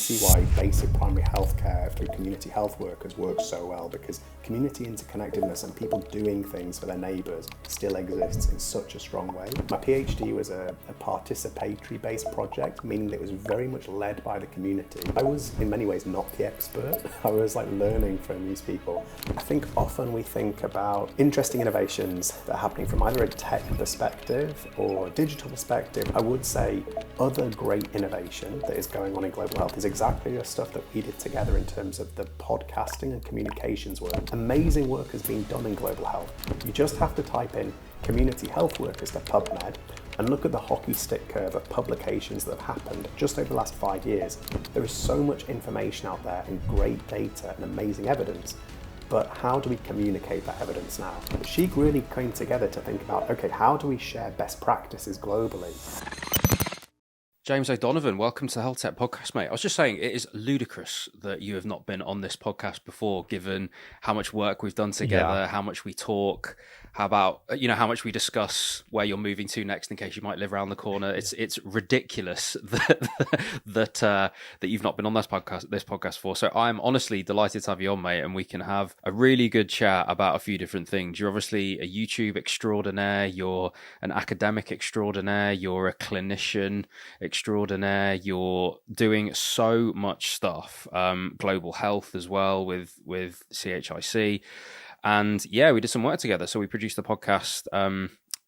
see why basic primary healthcare through community health workers works so well, because community interconnectedness and people doing things for their neighbours still exists in such a strong way. My PhD was a participatory based project, meaning that it was very much led by the community. I was in many ways not the expert. I was like learning from these people. I think often we think about interesting innovations that are happening from either a tech perspective or a digital perspective. I would say other great innovation that is going on in global health is exactly the stuff that we did together in terms of the podcasting and communications work. Amazing work has been done in global health. You just have to type in community health workers to PubMed and look at the hockey stick curve of publications that have happened just over the last 5 years. There is so much information out there and great data and amazing evidence. But how do we communicate that evidence now? CHIC really came together to think about, okay, how do we share best practices globally? James O'Donovan, welcome to the Healthtech Podcast, mate. I was just saying, it is ludicrous that you have not been on this podcast before, given how much work we've done together, how much we talk, how much we discuss where you're moving to next in case you might live around the corner. It's ridiculous that you've not been on this podcast for. So I'm honestly delighted to have you on, mate, and we can have a really good chat about a few different things. You're obviously a YouTube extraordinaire, you're an academic extraordinaire, you're a clinician extraordinaire, you're doing so much stuff, global health as well with CHIC. And yeah, we did some work together. So we produced a podcast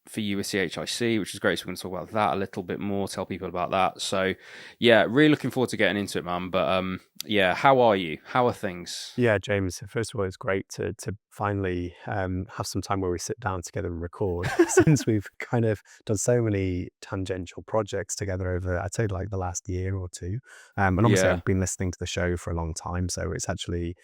for you with CHIC, which is great. So we're going to talk about that a little bit more, tell people about that. So yeah, really looking forward to getting into it, man. But yeah, how are you? How are things? Yeah, James, first of all, it's great to finally have some time where we sit down together and record since we've kind of done so many tangential projects together over, I'd say, like the last year or two. And obviously I've been listening to the show for a long time, so it's actually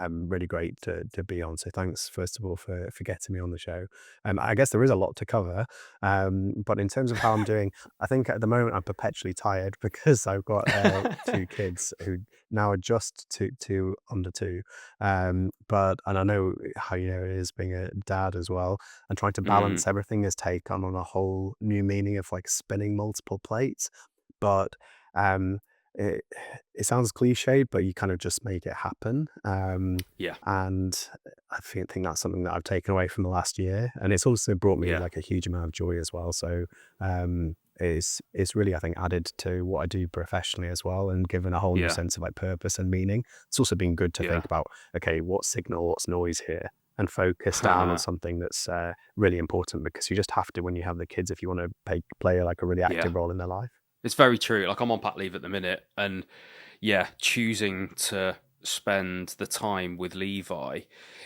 really great to be on. So thanks, first of all, for getting me on the show. I guess there is a lot to cover, but in terms of how I'm doing, I think at the moment I'm perpetually tired because I've got 2 kids who now are just two under 2. But I know how it is being a dad as well, and trying to balance everything has taken on a whole new meaning of like spinning multiple plates. But it sounds cliched, but you kind of just make it happen. And I think that's something that I've taken away from the last year, and it's also brought me like a huge amount of joy as well. So it's really, I think, added to what I do professionally as well, and given a whole new sense of like purpose and meaning. It's also been good to think about, okay, what's signal, what's noise here, and focus down on something that's really important, because you just have to when you have the kids if you want to play like a really active role in their life. It's very true. Like, I'm on pat leave at the minute, and choosing to spend the time with Levi,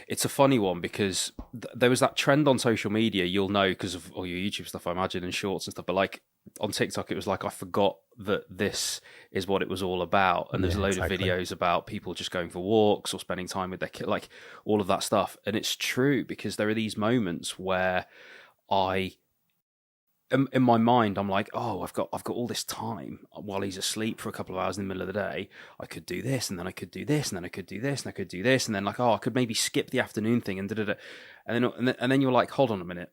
it's a funny one because there was that trend on social media, you'll know because of all your YouTube stuff, I imagine, and shorts and stuff, but like on TikTok, it was like I forgot that this is what it was all about. And there's a load of videos about people just going for walks or spending time with their kid, like all of that stuff. And it's true, because there are these moments where in my mind, I'm like, oh, I've got all this time while he's asleep for a couple of hours in the middle of the day. I could do this, and then I could do this, and then I could do this, and I could do this, and then like, oh, I could maybe skip the afternoon thing, and da-da-da. And then you're like, hold on a minute,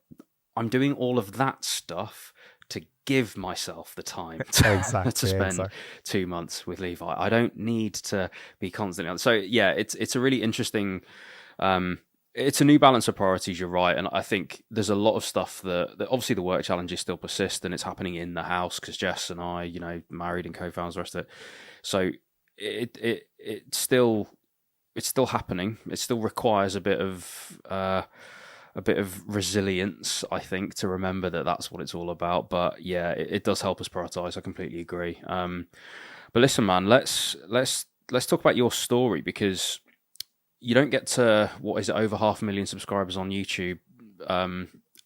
I'm doing all of that stuff to give myself the time to spend 2 months with Levi. I don't need to be constantly on. So yeah, it's a really interesting. It's a new balance of priorities, you're right. And I think there's a lot of stuff that obviously the work challenges still persist, and it's happening in the house because Jess and I, married and co-founders, the rest of it. So it's still happening. It still requires a bit of resilience, I think, to remember that that's what it's all about. But yeah, it does help us prioritize. I completely agree. But listen, man, let's talk about your story, because you don't get to, over 500,000 subscribers on YouTube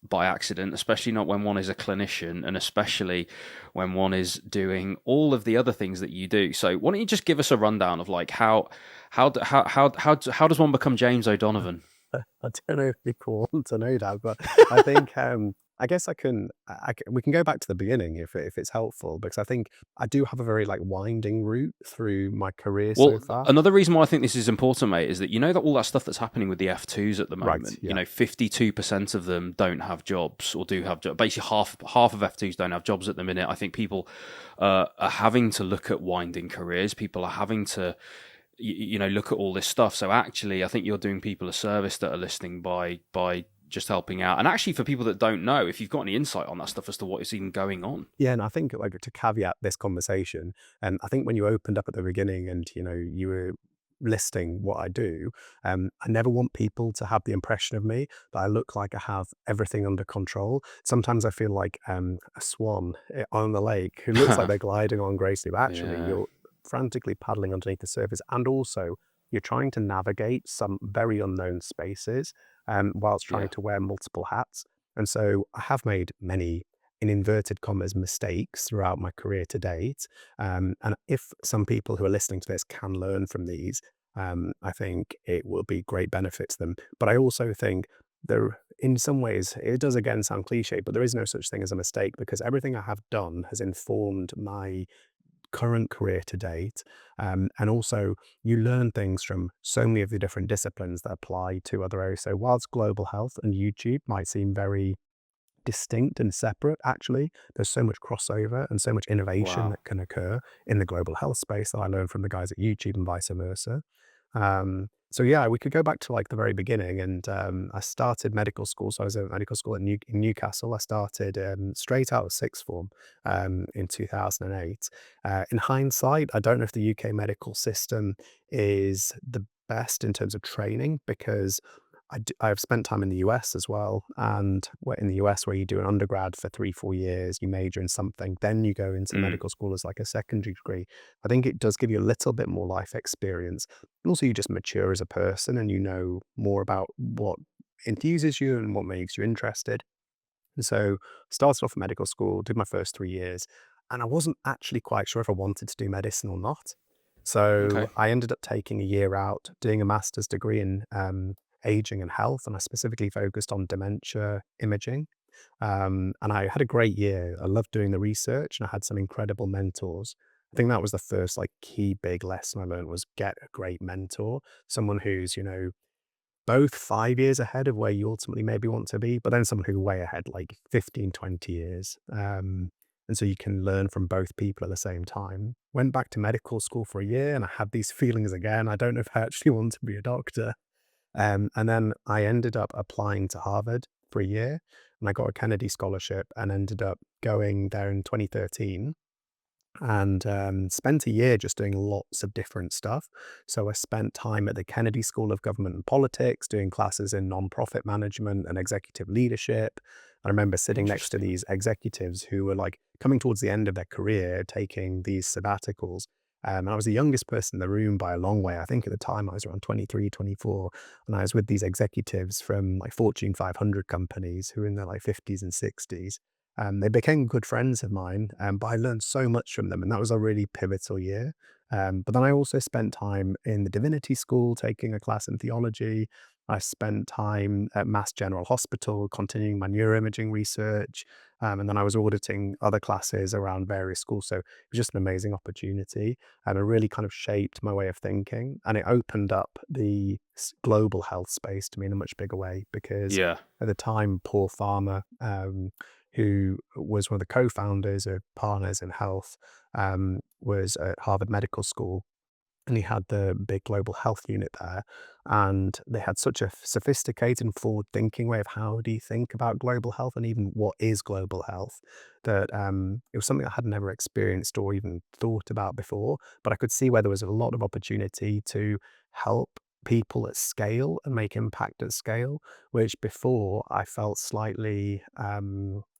by accident, especially not when one is a clinician, and especially when one is doing all of the other things that you do. So why don't you just give us a rundown of like how does one become James O'Donovan? I don't know if you want to know that, but I think I guess we can go back to the beginning if it's helpful, because I think I do have a very like winding route through my career so Well, far. another reason why I think this is important, mate, is that that all that stuff that's happening with the F2s at the Right, moment, yeah. 52% of them don't have jobs or do have jobs. Basically, half of F2s don't have jobs at the minute. I think people are having to look at winding careers. People are having to, look at all this stuff. So actually, I think you're doing people a service that are listening by just helping out. And actually, for people that don't know, if you've got any insight on that stuff as to what is even going on. Yeah, and I think like to caveat this conversation, and I think when you opened up at the beginning and you were listing what I do, I never want people to have the impression of me that I look like I have everything under control. Sometimes I feel like a swan on the lake who looks like they're gliding on gracefully, but actually Yeah. you're frantically paddling underneath the surface, and also you're trying to navigate some very unknown spaces whilst trying Yeah. to wear multiple hats. And so I have made many, in inverted commas, mistakes throughout my career to date. And if some people who are listening to this can learn from these, I think it will be great benefit to them. But I also think there, in some ways, it does again sound cliche, but there is no such thing as a mistake, because everything I have done has informed my current career to date. And also, you learn things from so many of the different disciplines that apply to other areas. So, whilst global health and YouTube might seem very distinct and separate, actually, there's so much crossover and so much innovation Wow. that can occur in the global health space that I learned from the guys at YouTube and vice versa. So yeah, we could go back to like the very beginning, and I started medical school. So I was at medical school in Newcastle. I started straight out of sixth form in 2008. In hindsight, I don't know if the UK medical system is the best in terms of training, because I've spent time in the US as well, and in the US where you do an undergrad for 3-4 years, you major in something, then you go into medical school as like a secondary degree. I think it does give you a little bit more life experience. And also, you just mature as a person and you know more about what enthuses you and what makes you interested. And so started off at medical school, did my first 3 years, and I wasn't actually quite sure if I wanted to do medicine or not. So Okay. I ended up taking a year out, doing a master's degree in aging and health, and I specifically focused on dementia imaging. And I had a great year. I loved doing the research, and I had some incredible mentors. I think that was the first like key big lesson I learned, was get a great mentor, someone who's, both 5 years ahead of where you ultimately maybe want to be, but then someone who's way ahead, like 15, 20 years. And so you can learn from both people at the same time. Went back to medical school for a year and I had these feelings again. I don't know if I actually want to be a doctor. And then I ended up applying to Harvard for a year, and I got a Kennedy scholarship and ended up going there in 2013, and spent a year just doing lots of different stuff. So I spent time at the Kennedy School of Government and Politics, doing classes in nonprofit management and executive leadership. I remember sitting next to Interesting. these executives who were like coming towards the end of their career, taking these sabbaticals. And I was the youngest person in the room by a long way. I think at the time I was around 23, 24. And I was with these executives from like Fortune 500 companies who were in their like 50s and 60s. They became good friends of mine, but I learned so much from them, and that was a really pivotal year. But then I also spent time in the divinity school, taking a class in theology. I spent time at Mass General Hospital, continuing my neuroimaging research. And then I was auditing other classes around various schools. So it was just an amazing opportunity, and it really kind of shaped my way of thinking. And it opened up the global health space to me in a much bigger way, because Yeah. at the time, Paul Farmer, who was one of the co-founders of Partners in Health, was at Harvard Medical School, and he had the big global health unit there. And they had such a sophisticated and forward-thinking way of how do you think about global health and even what is global health, that it was something I had never experienced or even thought about before. But I could see where there was a lot of opportunity to help people at scale and make impact at scale, which before I felt slightly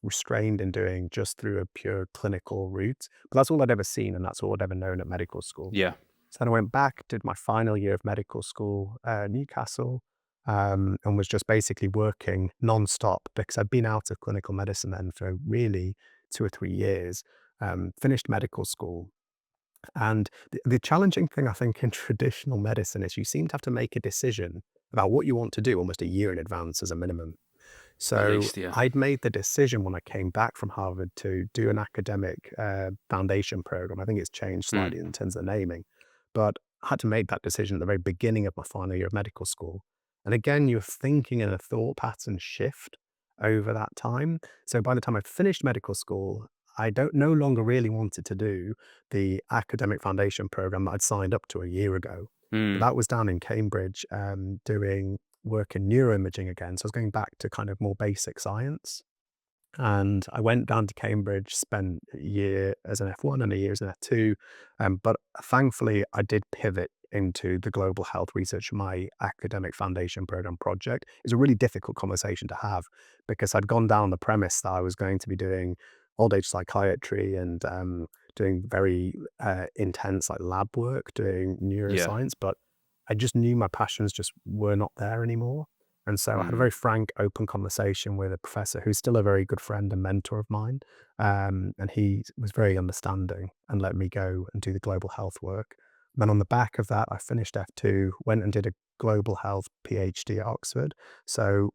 restrained in doing just through a pure clinical route. But that's all I'd ever seen, and that's all I'd ever known at medical school. Yeah. So then I went back, did my final year of medical school at Newcastle, and was just basically working non-stop, because I'd been out of clinical medicine then for really 2 or 3 years. Finished medical school. And the challenging thing, I think, in traditional medicine is you seem to have to make a decision about what you want to do almost a year in advance as a minimum. So least, yeah. I'd made the decision when I came back from Harvard to do an academic foundation program. I think it's changed slightly in terms of the naming, but I had to make that decision at the very beginning of my final year of medical school. And again, your thinking and a thought pattern shift over that time. So by the time I finished medical school, I don't no longer really wanted to do the academic foundation program that I'd signed up to a year ago. But Mm. that was down in Cambridge, doing work in neuroimaging again. So I was going back to kind of more basic science. And I went down to Cambridge, spent a year as an F1 and a year as an F2. But thankfully, I did pivot into the global health research, my academic foundation program project. It was a really difficult conversation to have because I'd gone down the premise that I was going to be doing old age psychiatry and doing very intense like lab work, doing Yeah. neuroscience, but I just knew my passions just were not there anymore. And so I had a Mm. very frank, open conversation with a professor who's still a very good friend and mentor of mine. And he was very understanding and let me go and do the global health work. Then on the back of that, I finished F2, went and did a global health PhD at Oxford. So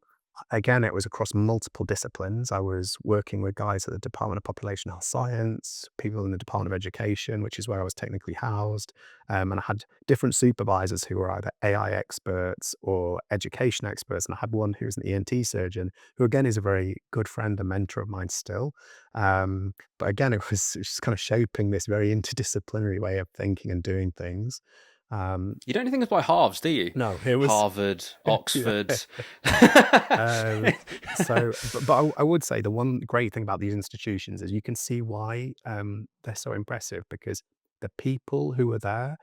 again, it was across multiple disciplines. I was working with guys at the Department of Population Health Science, people in the Department of Education, which is where I was technically housed. And I had different supervisors who were either AI experts or education experts. And I had one who was an ENT surgeon, who again is a very good friend and mentor of mine still. But again, it was just kind of shaping this very interdisciplinary way of thinking and doing things. You don't do things by halves, do you? No, it was Harvard, Oxford. but I would say the one great thing about these institutions is you can see why they're so impressive, because the people who are there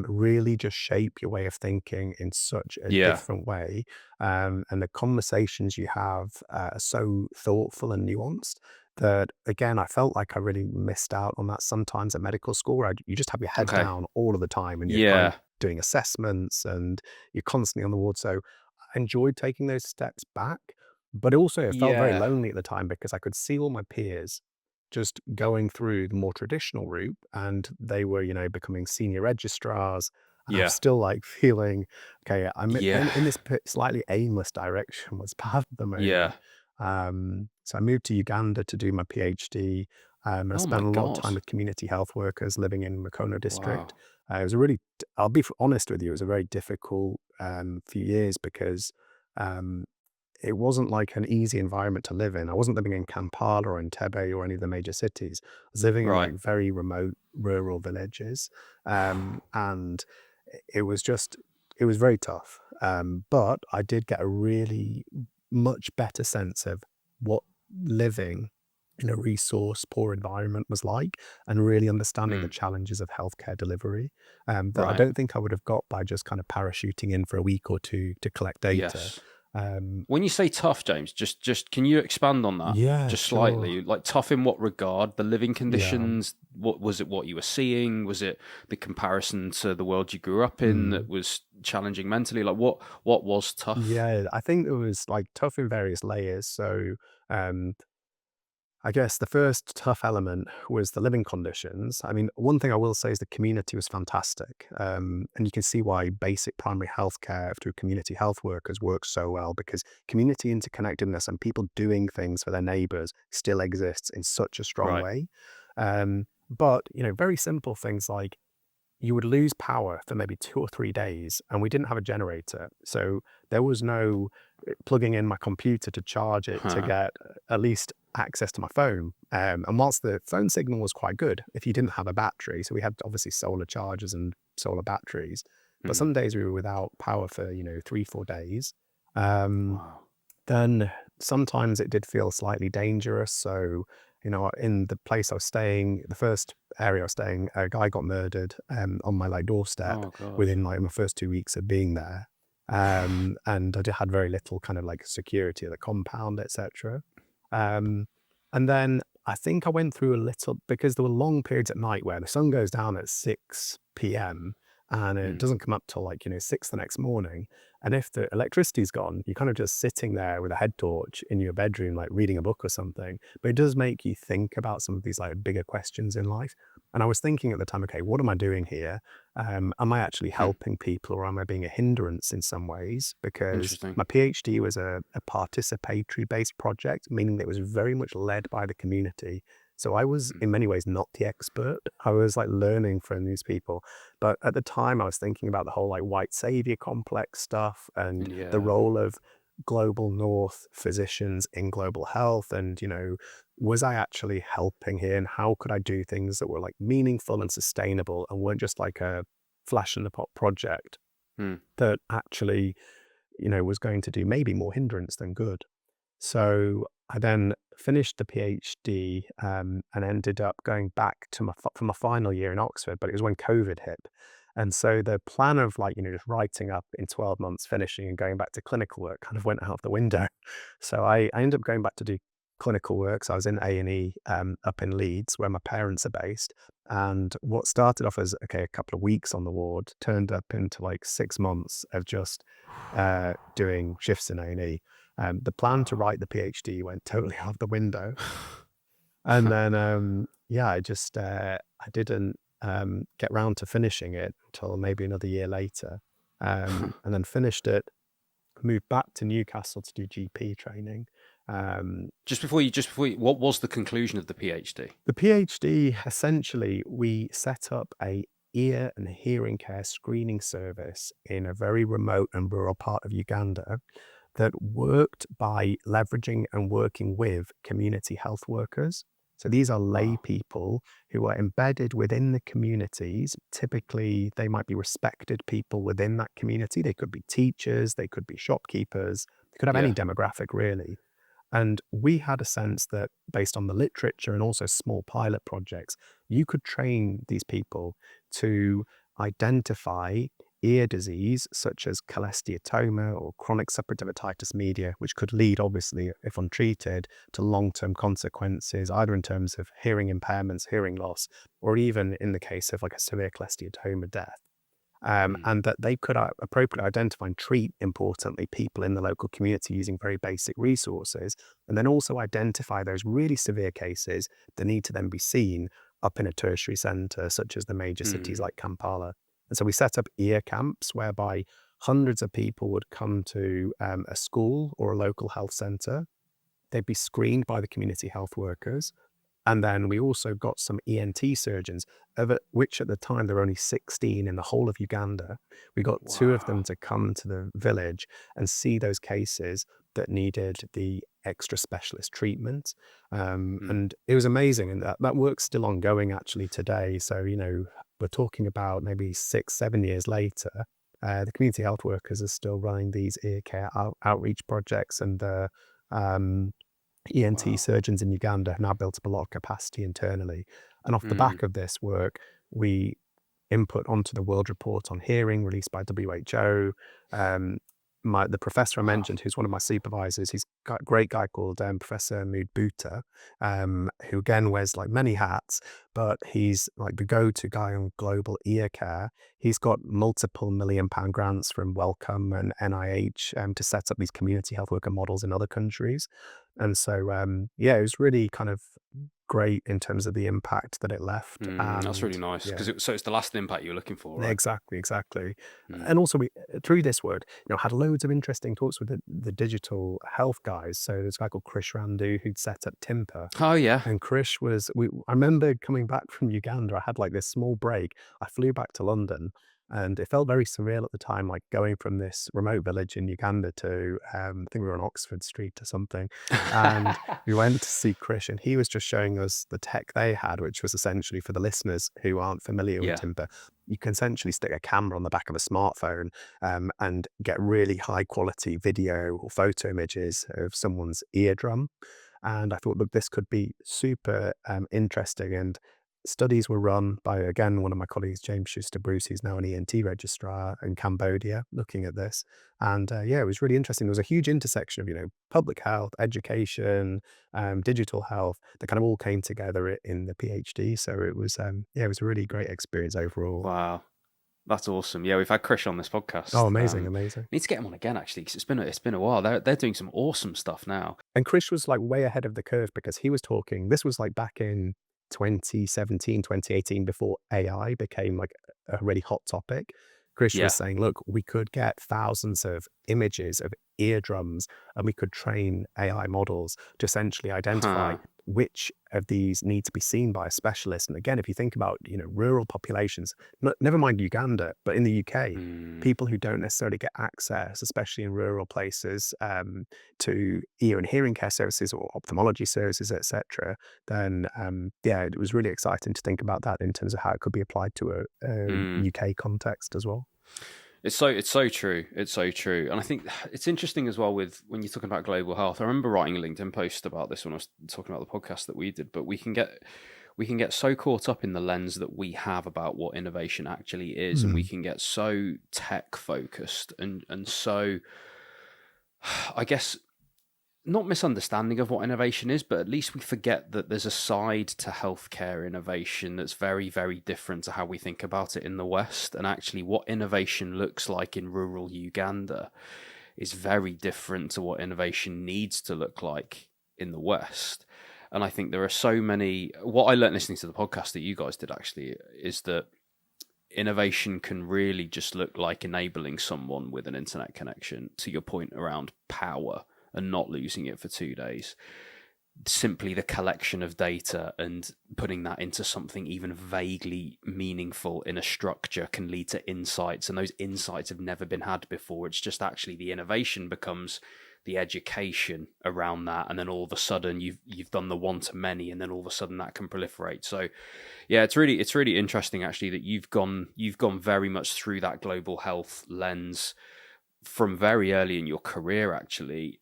really just shape your way of thinking in such a Yeah. different way. And the conversations you have are so thoughtful and nuanced that, again, I felt like I really missed out on that sometimes at medical school, where you just have your head Okay. down all of the time and you're kind of doing assessments and you're constantly on the ward. So I enjoyed taking those steps back, but also it felt very Yeah. lonely at the time because I could see all my peers just going through the more traditional route, and they were, becoming senior registrars. And I was Yeah. still like feeling, okay, I'm Yeah. in this slightly aimless direction was part of the moment. Yeah. So I moved to Uganda to do my PhD. And I Oh spent my a lot of God. time with community health workers living in Makono district. Wow. It was a really, I'll be honest with you, it was a very difficult few years because it wasn't like an easy environment to live in. I wasn't living in Kampala or Entebbe or any of the major cities. I was living in Right. like very remote rural villages. And it was very tough. But I did get a really much better sense of what living in a resource poor environment was like, and really understanding the challenges of healthcare delivery that I Right. don't think I would have got by just kind of parachuting in for a week or two to collect data. Yes. When you say tough, James, just can you expand on that? Yeah, just sure. slightly. Like tough in what regard? The living conditions? What was it? What you were seeing? Was it the comparison to the world you grew up in that was challenging mentally? Like what was tough? Yeah, I think it was like tough in various layers. So I guess the first tough element was the living conditions. I mean, one thing I will say is the community was fantastic. And you can see why basic primary healthcare through community health workers works so well, because community interconnectedness and people doing things for their neighbors still exists in such a strong Right. way. But, very simple things like you would lose power for maybe 2 or 3 days, and we didn't have a generator. So there was no plugging in my computer to charge it to get at least access to my phone. And whilst the phone signal was quite good, if you didn't have a battery, so we had obviously solar chargers and solar batteries, but some days we were without power for, 3, 4 days. Wow. Then sometimes it did feel slightly dangerous. So, in the place I was staying, the first area I was staying, a guy got murdered on my doorstep Oh God. within my first 2 weeks of being there. And I had very little kind of like security of the compound, etc. And then I think I went through a little, because there were long periods at night where the sun goes down at 6 p.m. and it doesn't come up till 6 the next morning. And if the electricity's gone, you're kind of just sitting there with a head torch in your bedroom, like reading a book or something. But it does make you think about some of these like bigger questions in life. And I was thinking at the time, okay, what am I doing here? Am I actually helping people, or am I being a hindrance in some ways? Because Interesting. my PhD was a participatory based project, meaning that it was very much led by the community. So I was in many ways not the expert. I was like learning from these people. But at the time I was thinking about the whole like white savior complex stuff and the role of global north physicians in global health. And, was I actually helping here, and how could I do things that were like meaningful and sustainable and weren't just like a flash in the pot project that actually, was going to do maybe more hindrance than good. So I then finished the PhD and ended up going back to for my final year in Oxford, but it was when COVID hit. And so the plan of like, just writing up in 12 months, finishing and going back to clinical work kind of went out the window. So I ended up going back to do clinical work. So I was in A&E up in Leeds, where my parents are based. And what started off as, a couple of weeks on the ward turned up into like 6 months of just doing shifts in A&E. The plan to write the PhD went totally out the window. And then, I didn't get round to finishing it until maybe another year later. And then finished it, moved back to Newcastle to do GP training. Just before you, what was the conclusion of the PhD? The PhD, essentially, we set up a ear and hearing care screening service in a very remote and rural part of Uganda that worked by leveraging and working with community health workers. So these are lay people who are embedded within the communities. Typically, they might be respected people within that community. They could be teachers, they could be shopkeepers, they could have any demographic really. And we had a sense that based on the literature and also small pilot projects, you could train these people to identify ear disease such as cholesteatoma or chronic suppurative otitis media, which could lead, obviously, if untreated, to long-term consequences, either in terms of hearing impairments, hearing loss, or even in the case of like a severe cholesteatoma death. And that they could appropriately identify and treat, importantly, people in the local community using very basic resources, and then also identify those really severe cases that need to then be seen up in a tertiary centre, such as the major cities like Kampala. And so we set up ear camps whereby hundreds of people would come to a school or a local health centre. They'd be screened by the community health workers. And then we also got some ENT surgeons, of which at the time there were only 16 in the whole of Uganda. We got 2 of them to come to the village and see those cases that needed the extra specialist treatment. And it was amazing. And that work's still ongoing actually today. So, we're talking about maybe 6-7 years later, the community health workers are still running these ear care outreach projects, and the ENT surgeons in Uganda have now built up a lot of capacity internally. And off the back of this work, we input onto the World Report on Hearing released by WHO. The professor I mentioned, who's one of my supervisors, he's got a great guy called Professor Mudbuta, who again wears like many hats, but he's like the go-to guy on global ear care. He's got multiple £1 million grants from Wellcome and NIH to set up these community health worker models in other countries. And so, it was really kind of great in terms of the impact that it left. That's really nice, because it's the lasting impact you're looking for, right? Exactly. And also we, through this work, had loads of interesting talks with the digital health guys. So there's a guy called Krish Randu who'd set up Timper. Oh yeah. And Krish I remember coming back from Uganda, I had like this small break. I flew back to London. And it felt very surreal at the time, like going from this remote village in Uganda to, I think we were on Oxford Street or something. And we went to see Krish, and he was just showing us the tech they had, which was essentially, for the listeners who aren't familiar with Timber, you can essentially stick a camera on the back of a smartphone and get really high quality video or photo images of someone's eardrum. And I thought, look, this could be super interesting. And studies were run by, again, one of my colleagues, James Schuster-Bruce, who's now an ENT registrar in Cambodia, looking at this. And it was really interesting. There was a huge intersection of, public health, education, digital health, that kind of all came together in the PhD. So it was, it was a really great experience overall. Wow. That's awesome. Yeah, we've had Krish on this podcast. Oh, amazing. Need to get him on again, actually, because it's been a while. They're doing some awesome stuff now. And Krish was like way ahead of the curve because he was talking, this was like back in 2017, 2018, before AI became like a really hot topic. Krish was saying, look, we could get thousands of images of eardrums and we could train AI models to essentially identify which of these need to be seen by a specialist. And again, if you think about, rural populations, never mind Uganda, but in the UK, people who don't necessarily get access, especially in rural places, to ear and hearing care services or ophthalmology services, etc., then it was really exciting to think about that in terms of how it could be applied to a UK context as well. It's so true. It's so true. And I think it's interesting as well with when you're talking about global health. I remember writing a LinkedIn post about this when I was talking about the podcast that we did, but we can get so caught up in the lens that we have about what innovation actually is, and we can get so tech focused and so, I guess, not misunderstanding of what innovation is, but at least we forget that there's a side to healthcare innovation that's very, very different to how we think about it in the West. And actually what innovation looks like in rural Uganda is very different to what innovation needs to look like in the West. And I think there are so many, what I learned listening to the podcast that you guys did actually is that innovation can really just look like enabling someone with an internet connection, to your point around power, and not losing it for 2 days. Simply the collection of data and putting that into something even vaguely meaningful in a structure can lead to insights, and those insights have never been had before. It's just actually the innovation becomes the education around that, and then all of a sudden you've done the one to many, and then all of a sudden that can proliferate. So yeah, it's really interesting actually that you've gone very much through that global health lens from very early in your career actually,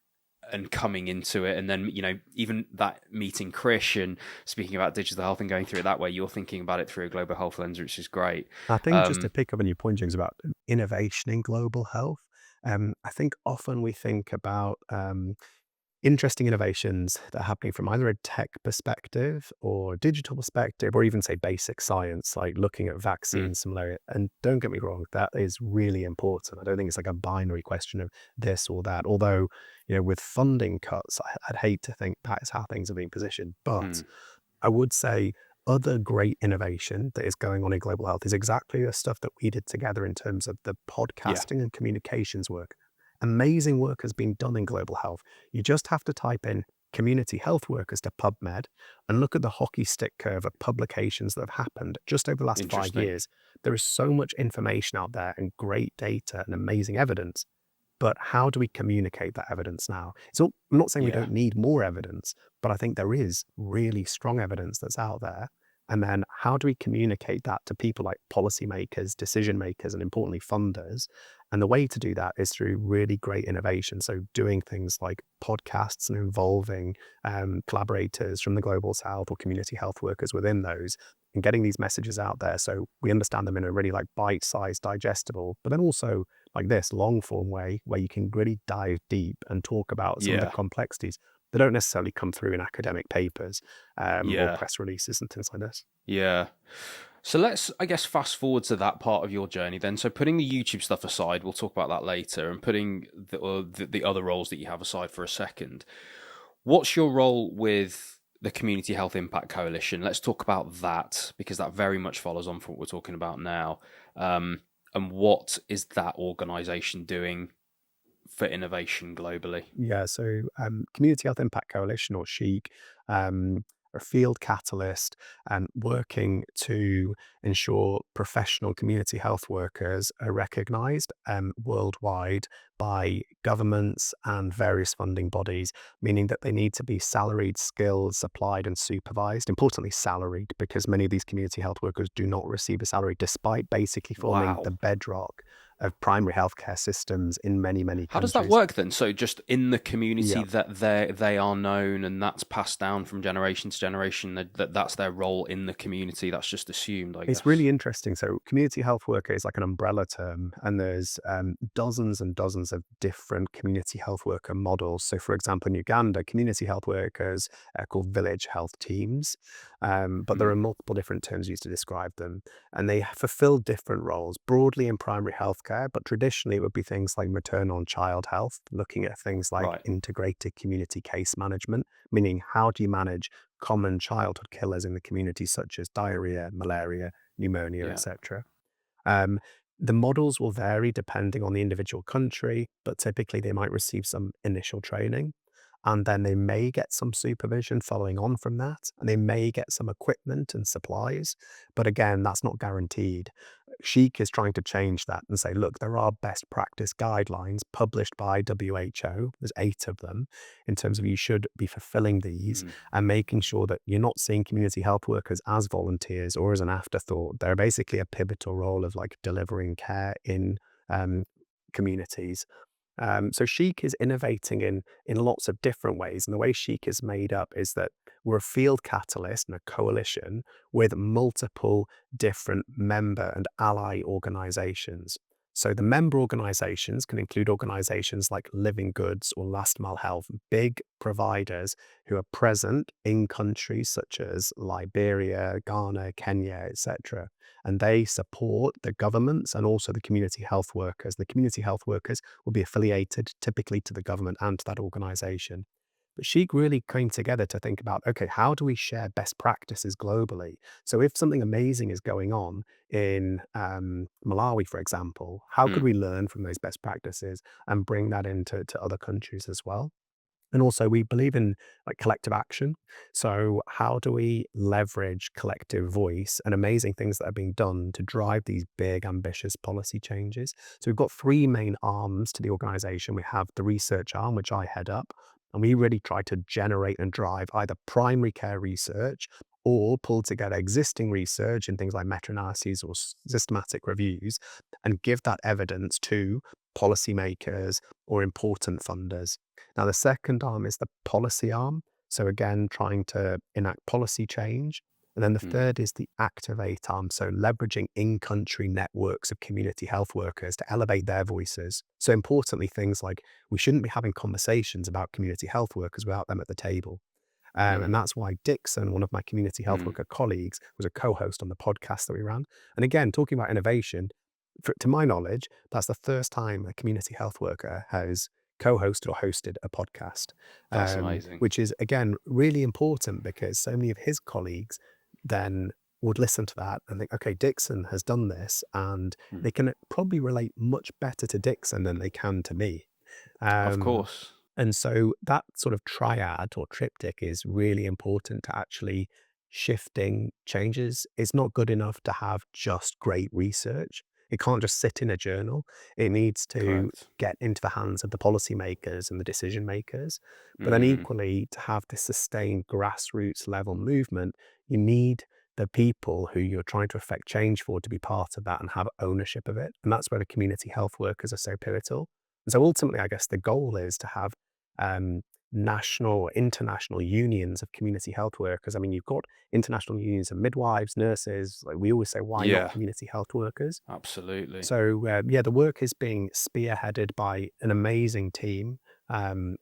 and coming into it, and then even that meeting Krish and speaking about digital health and going through it that way, you're thinking about it through a global health lens, which is great. I think just to pick up on your point, James, about innovation in global health, I think often we think about interesting innovations that are happening from either a tech perspective or digital perspective, or even say basic science, like looking at vaccines, malaria. And don't get me wrong, that is really important. I don't think it's like a binary question of this or that. Although, with funding cuts, I'd hate to think that is how things are being positioned. But I would say other great innovation that is going on in global health is exactly the stuff that we did together in terms of the podcasting and communications work. Amazing work has been done in global health. You just have to type in community health workers to PubMed and look at the hockey stick curve of publications that have happened just over the last 5 years. There is so much information out there and great data and amazing evidence. But how do we communicate that evidence now? I'm not saying we don't need more evidence, but I think there is really strong evidence that's out there. And then how do we communicate that to people like policymakers, decision makers, and importantly, funders? And the way to do that is through really great innovation. So doing things like podcasts and involving collaborators from the global south or community health workers within those, and getting these messages out there so we understand them in a really like bite-sized, digestible, but then also like this long form way where you can really dive deep and talk about some of the complexities that don't necessarily come through in academic papers or press releases and things like this. Yeah. So let's, I guess, fast forward to that part of your journey then. So putting the YouTube stuff aside, we'll talk about that later, and putting the other roles that you have aside for a second. What's your role with the Community Health Impact Coalition? Let's talk about that, because that very much follows on from what we're talking about now. And what is that organisation doing for innovation globally? Yeah, so Community Health Impact Coalition, or CHIC, a field catalyst and working to ensure professional community health workers are recognised worldwide by governments and various funding bodies, meaning that they need to be salaried, skilled, supplied and supervised. Importantly, salaried, because many of these community health workers do not receive a salary despite basically forming the bedrock of primary healthcare systems in many countries. How does that work then? So just in the community that they are known, and that's passed down from generation to generation, that's their role in the community. That's just assumed, I guess. It's really interesting. So community health worker is like an umbrella term, and there's dozens and dozens of different community health worker models. So for example, in Uganda, community health workers are called village health teams. But there are multiple different terms used to describe them, and they fulfill different roles broadly in primary healthcare, but traditionally it would be things like maternal and child health, looking at things like Right. integrated community case management, meaning how do you manage common childhood killers in the community, such as diarrhea, malaria, pneumonia, Yeah. etc. Um, the models will vary depending on the individual country, but typically they might receive some initial training, and then they may get some supervision following on from that, and they may get some equipment and supplies. But again, that's not guaranteed. CHIC is trying to change that and say, look, there are best practice guidelines published by WHO. There's 8 of them in terms of you should be fulfilling these and making sure that you're not seeing community health workers as volunteers or as an afterthought. They're basically a pivotal role of like delivering care in communities. So CHIC is innovating in lots of different ways. And the way CHIC is made up is that we're a field catalyst and a coalition with multiple different member and ally organizations. So the member organizations can include organizations like Living Goods or Last Mile Health, big providers who are present in countries such as Liberia, Ghana, Kenya, etc. And they support the governments and also the community health workers. The community health workers will be affiliated typically to the government and to that organization. But CHIC really came together to think about, okay, how do we share best practices globally? So if something amazing is going on in Malawi, for example, how could we learn from those best practices and bring that into other countries as well? And also, we believe in like collective action. So, how do we leverage collective voice and amazing things that are being done to drive these big, ambitious policy changes? So, we've got 3 main arms to the organization. We have the research arm, which I head up, and we really try to generate and drive either primary care research or pull together existing research in things like meta-analyses or systematic reviews and give that evidence to policymakers or important funders. Now, the second arm is the policy arm. So again, trying to enact policy change. And then the third is the activate arm. So leveraging in-country networks of community health workers to elevate their voices. So importantly, things like we shouldn't be having conversations about community health workers without them at the table. And that's why Dixon, one of my community health worker colleagues, was a co-host on the podcast that we ran. And again, talking about innovation, to my knowledge, that's the first time a community health worker has co-hosted or hosted a podcast, That's amazing. which is, again, really important because so many of his colleagues then would listen to that and think, okay, Dixon has done this, and they can probably relate much better to Dixon than they can to me. Of course. And so that sort of triad or triptych is really important to actually shifting changes. It's not good enough to have just great research. It can't just sit in a journal. It needs to Correct. get into the hands of the policymakers and the decision makers. But then equally, to have this sustained grassroots level movement, you need the people who you're trying to affect change for to be part of that and have ownership of it. And that's where the community health workers are so pivotal. And so ultimately, I guess the goal is to have national or international unions of community health workers. I mean, you've got international unions of midwives, nurses. Like we always say, why not community health workers? Absolutely. So the work is being spearheaded by an amazing team.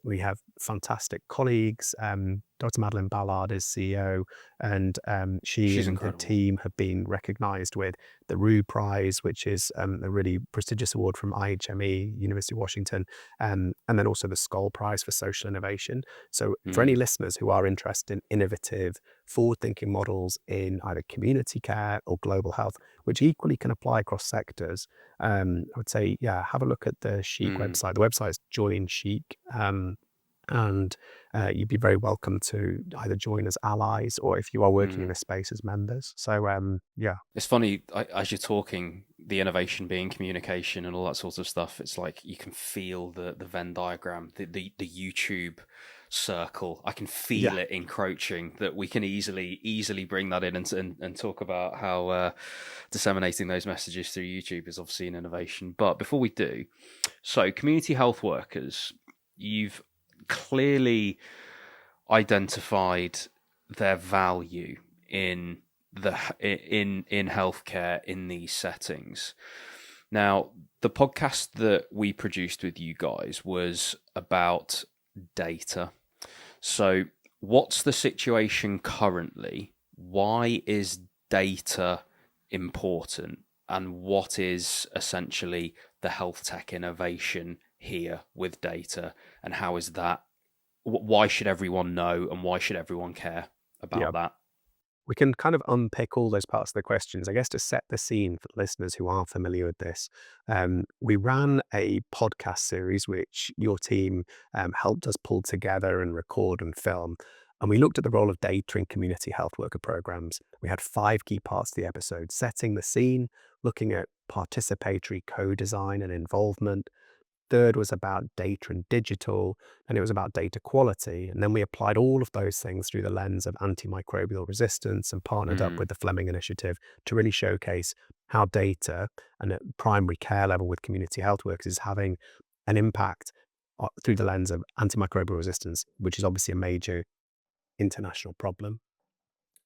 We have fantastic colleagues. Dr. Madeline Ballard is CEO, and she She's and incredible. her team have been recognized with the Rue Prize, which is a really prestigious award from IHME, University of Washington, and then also the Skoll Prize for Social Innovation. So for any listeners who are interested in innovative, forward-thinking models in either community care or global health, which equally can apply across sectors, I would say, have a look at the CHIC website. The website is Join CHIC. And you'd be very welcome to either join as allies or if you are working in this space as members. So, It's funny, as you're talking, the innovation being communication and all that sort of stuff, it's like you can feel the Venn diagram, the YouTube circle. I can feel it encroaching, that we can easily bring that in and talk about how disseminating those messages through YouTube is obviously an innovation. But before we do, so community health workers, you've clearly identified their value in healthcare in these settings. Now, the podcast that we produced with you guys was about data. So what's the situation currently why is data important, and what is essentially the health tech innovation here with data, and how is that, why should everyone know and why should everyone care about that? We can kind of unpick all those parts of the questions. I guess to set the scene for listeners who aren't familiar with this, we ran a podcast series which your team helped us pull together and record and film. And we looked at the role of data in community health worker programs. We had 5 key parts to the episode: setting the scene, looking at participatory co-design and involvement. Third was about data and digital, and it was about data quality. And then we applied all of those things through the lens of antimicrobial resistance and partnered up with the Fleming Initiative to really showcase how data and at primary care level with community health workers is having an impact through the lens of antimicrobial resistance, which is obviously a major international problem.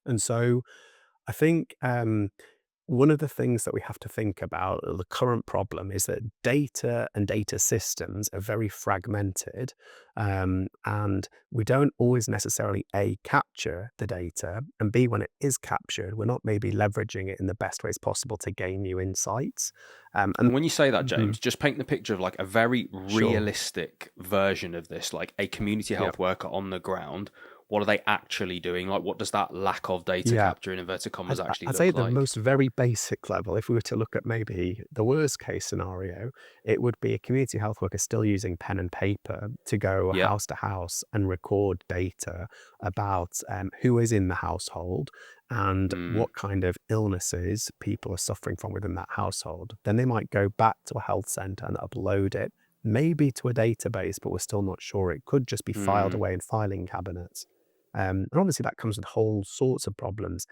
And so I think one of the things that we have to think about, the current problem, is that data and data systems are very fragmented, and we don't always necessarily A, capture the data, and B, when it is captured, we're not maybe leveraging it in the best ways possible to gain new insights. And when you say that, James, just paint the picture of like a very realistic version of this, like a community health worker on the ground. What are they actually doing? Like, what does that lack of data capture in inverted commas actually look like? I'd say at the most very basic level, if we were to look at maybe the worst case scenario, it would be a community health worker still using pen and paper to go house to house and record data about who is in the household and what kind of illnesses people are suffering from within that household. Then they might go back to a health centre and upload it, maybe to a database, but we're still not sure. It could just be filed away in filing cabinets. And obviously that comes with whole sorts of problems.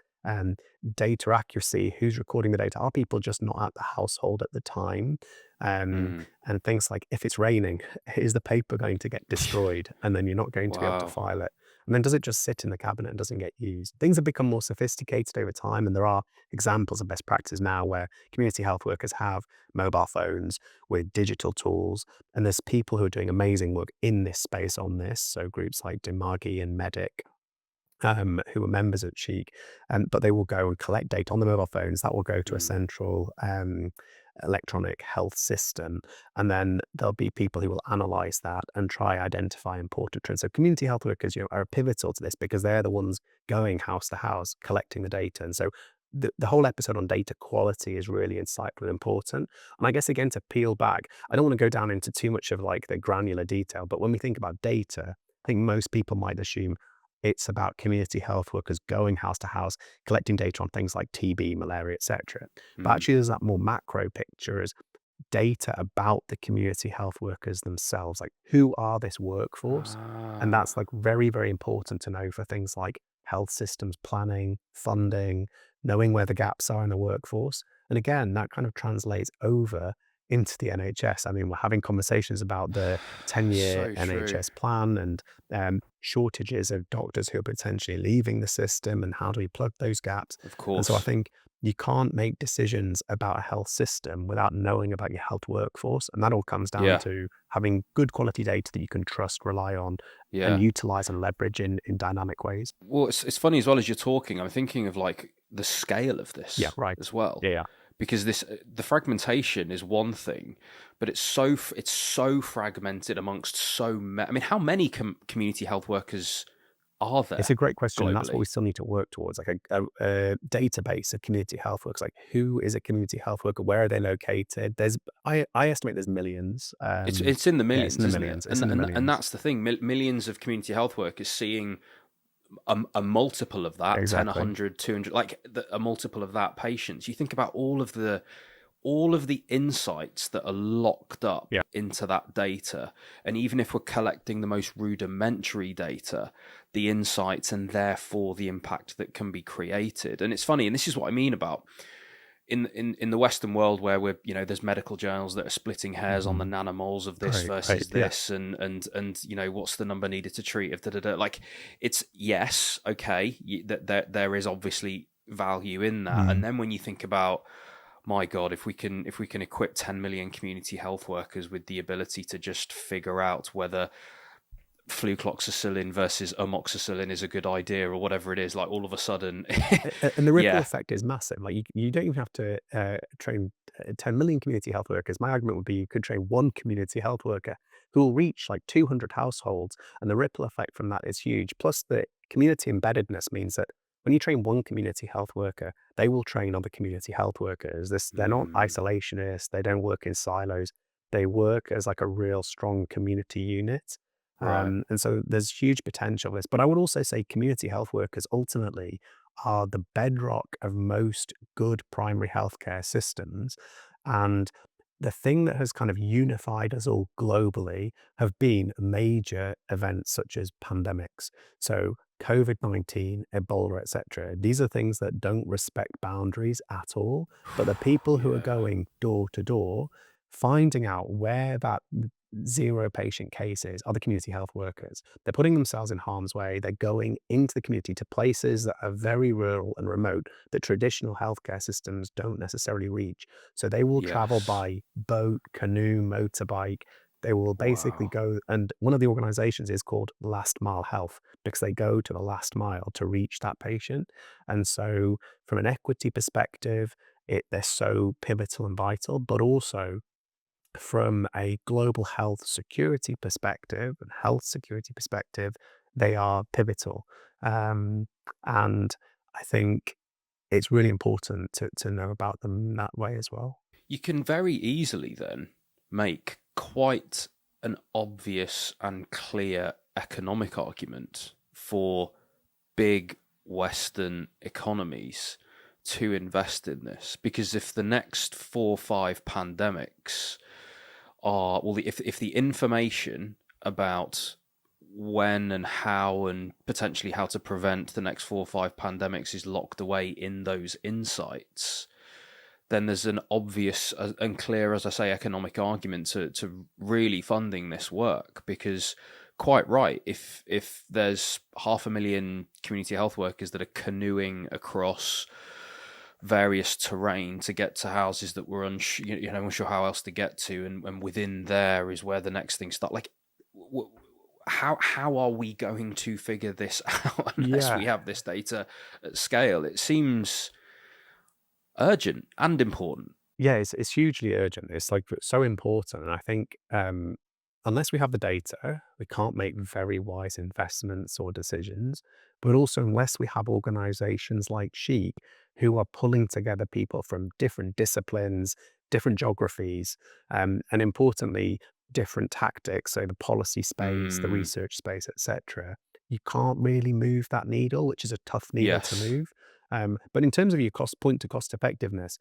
Data accuracy, who's recording the data? Are people just not at the household at the time? And things like, if it's raining, is the paper going to get destroyed? And then you're not going to be able to file it. And then does it just sit in the cabinet and doesn't get used? Things have become more sophisticated over time. And there are examples of best practice now where community health workers have mobile phones with digital tools. And there's people who are doing amazing work in this space on this. So groups like Dimagi and Medic, who are members at CHIC, but they will go and collect data on the mobile phones. That will go to a central electronic health system. And then there'll be people who will analyze that and try identify important trends. So community health workers, are pivotal to this because they're the ones going house to house, collecting the data. And so the whole episode on data quality is really insightful and important. And I guess, again, to peel back, I don't want to go down into too much of like the granular detail, but when we think about data, I think most people might assume it's about community health workers going house to house, collecting data on things like TB, malaria, etc. But actually, there's that more macro picture as data about the community health workers themselves, like who are this workforce? And that's like very, very important to know for things like health systems planning, funding, knowing where the gaps are in the workforce. And again, that kind of translates over into the NHS. I mean, we're having conversations about the 10-year NHS plan and shortages of doctors who are potentially leaving the system, and how do we plug those gaps? Of course. And so I think you can't make decisions about a health system without knowing about your health workforce. And that all comes down to having good quality data that you can trust, rely on, and utilize and leverage in dynamic ways. Well, it's funny as well as you're talking, I'm thinking of like the scale of this as well. Yeah. Because the fragmentation is one thing, but it's so fragmented amongst so many. I mean, how many community health workers are there? It's a great question, globally? And that's what we still need to work towards, like a database of community health workers. Like, who is a community health worker? Where are they located? I estimate there's millions. It's in the millions. It's in the millions. And that's the thing. Millions of community health workers seeing a multiple of that, 10, 100, 200, like a multiple of that patients. You think about all of the insights that are locked up into that data. And even if we're collecting the most rudimentary data, the insights and therefore the impact that can be created. And it's funny, and this is what I mean about in the Western world, where we're, there's medical journals that are splitting hairs on the nanomoles of this versus this, and what's the number needed to treat of like, it's that there is obviously value in that. And then when you think about, my God, if we can equip 10 million community health workers with the ability to just figure out whether flucloxacillin versus amoxicillin is a good idea, or whatever it is, like all of a sudden. And the ripple Yeah. effect is massive. Like you don't even have to train 10 million community health workers. My argument would be you could train one community health worker who will reach like 200 households, and the ripple effect from that is huge. Plus, the community embeddedness means that when you train one community health worker, they will train other community health workers. They're not isolationists. They don't work in silos. They work as like a real strong community unit. Right. And so there's huge potential for this. But I would also say community health workers ultimately are the bedrock of most good primary healthcare systems. And the thing that has kind of unified us all globally have been major events such as pandemics. So COVID-19, Ebola, etc. These are things that don't respect boundaries at all. But the people who are Yeah. going door to door, finding out where that zero patient cases are the community health workers. They're putting themselves in harm's way. They're going into the community to places that are very rural and remote that traditional healthcare systems don't necessarily reach. So they will travel Yes. by boat, canoe, motorbike. They will basically Wow. go, and one of the organizations is called Last Mile Health because they go to the last mile to reach that patient. And so from an equity perspective, they're so pivotal and vital, but also from a global health security perspective and health security perspective, they are pivotal. Um, and I think it's really important to know about them that way as well. You can very easily then make quite an obvious and clear economic argument for big Western economies to invest in this, because if the next 4 or 5 pandemics are, well, if the information about when and how and potentially how to prevent the next 4 or 5 pandemics is locked away in those insights, then there's an obvious and clear, as I say, economic argument to really funding this work. Because quite right, if there's 500,000 community health workers that are canoeing across various terrain to get to houses that we're unsure how else to get to, and within there is where the next thing starts. Like, how are we going to figure this out unless we have this data at scale? It seems urgent and important. Yeah, it's hugely urgent. It's like so important. And I think unless we have the data, we can't make very wise investments or decisions. But also, unless we have organizations like CHIC who are pulling together people from different disciplines, different geographies, and importantly, different tactics, so the policy space, the research space, etc., you can't really move that needle, which is a tough needle to Yes. move. But in terms of your point to cost effectiveness,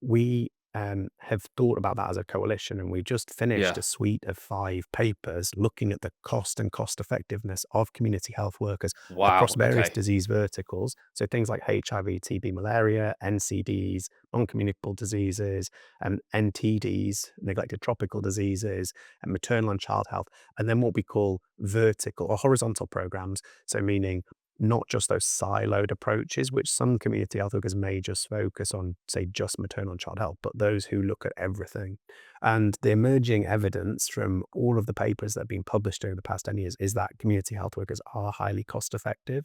we have thought about that as a coalition, and we just finished Yeah. a suite of 5 papers looking at the cost and cost effectiveness of community health workers across Wow. various Okay. disease verticals. So things like HIV, TB, malaria, NCDs, non-communicable diseases, and NTDs, neglected tropical diseases, and maternal and child health, and then what we call vertical or horizontal programs. So meaning not just those siloed approaches, which some community health workers may just focus on, say, just maternal and child health, but those who look at everything. And the emerging evidence from all of the papers that have been published over the past 10 years is that community health workers are highly cost effective.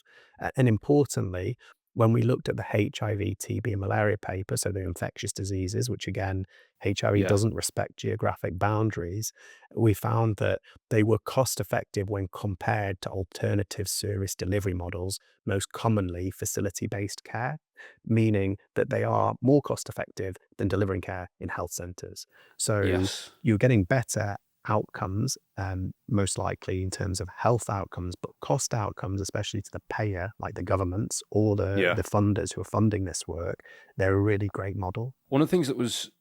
And importantly, when we looked at the HIV, TB, and malaria paper, so the infectious diseases, which again, HIV Yeah. doesn't respect geographic boundaries, we found that they were cost effective when compared to alternative service delivery models, most commonly facility-based care, meaning that they are more cost effective than delivering care in health centres. So Yes. you're getting better outcomes, most likely in terms of health outcomes, but cost outcomes, especially to the payer, like the governments or the Yeah. funders who are funding this work, they're a really great model. One of the things that was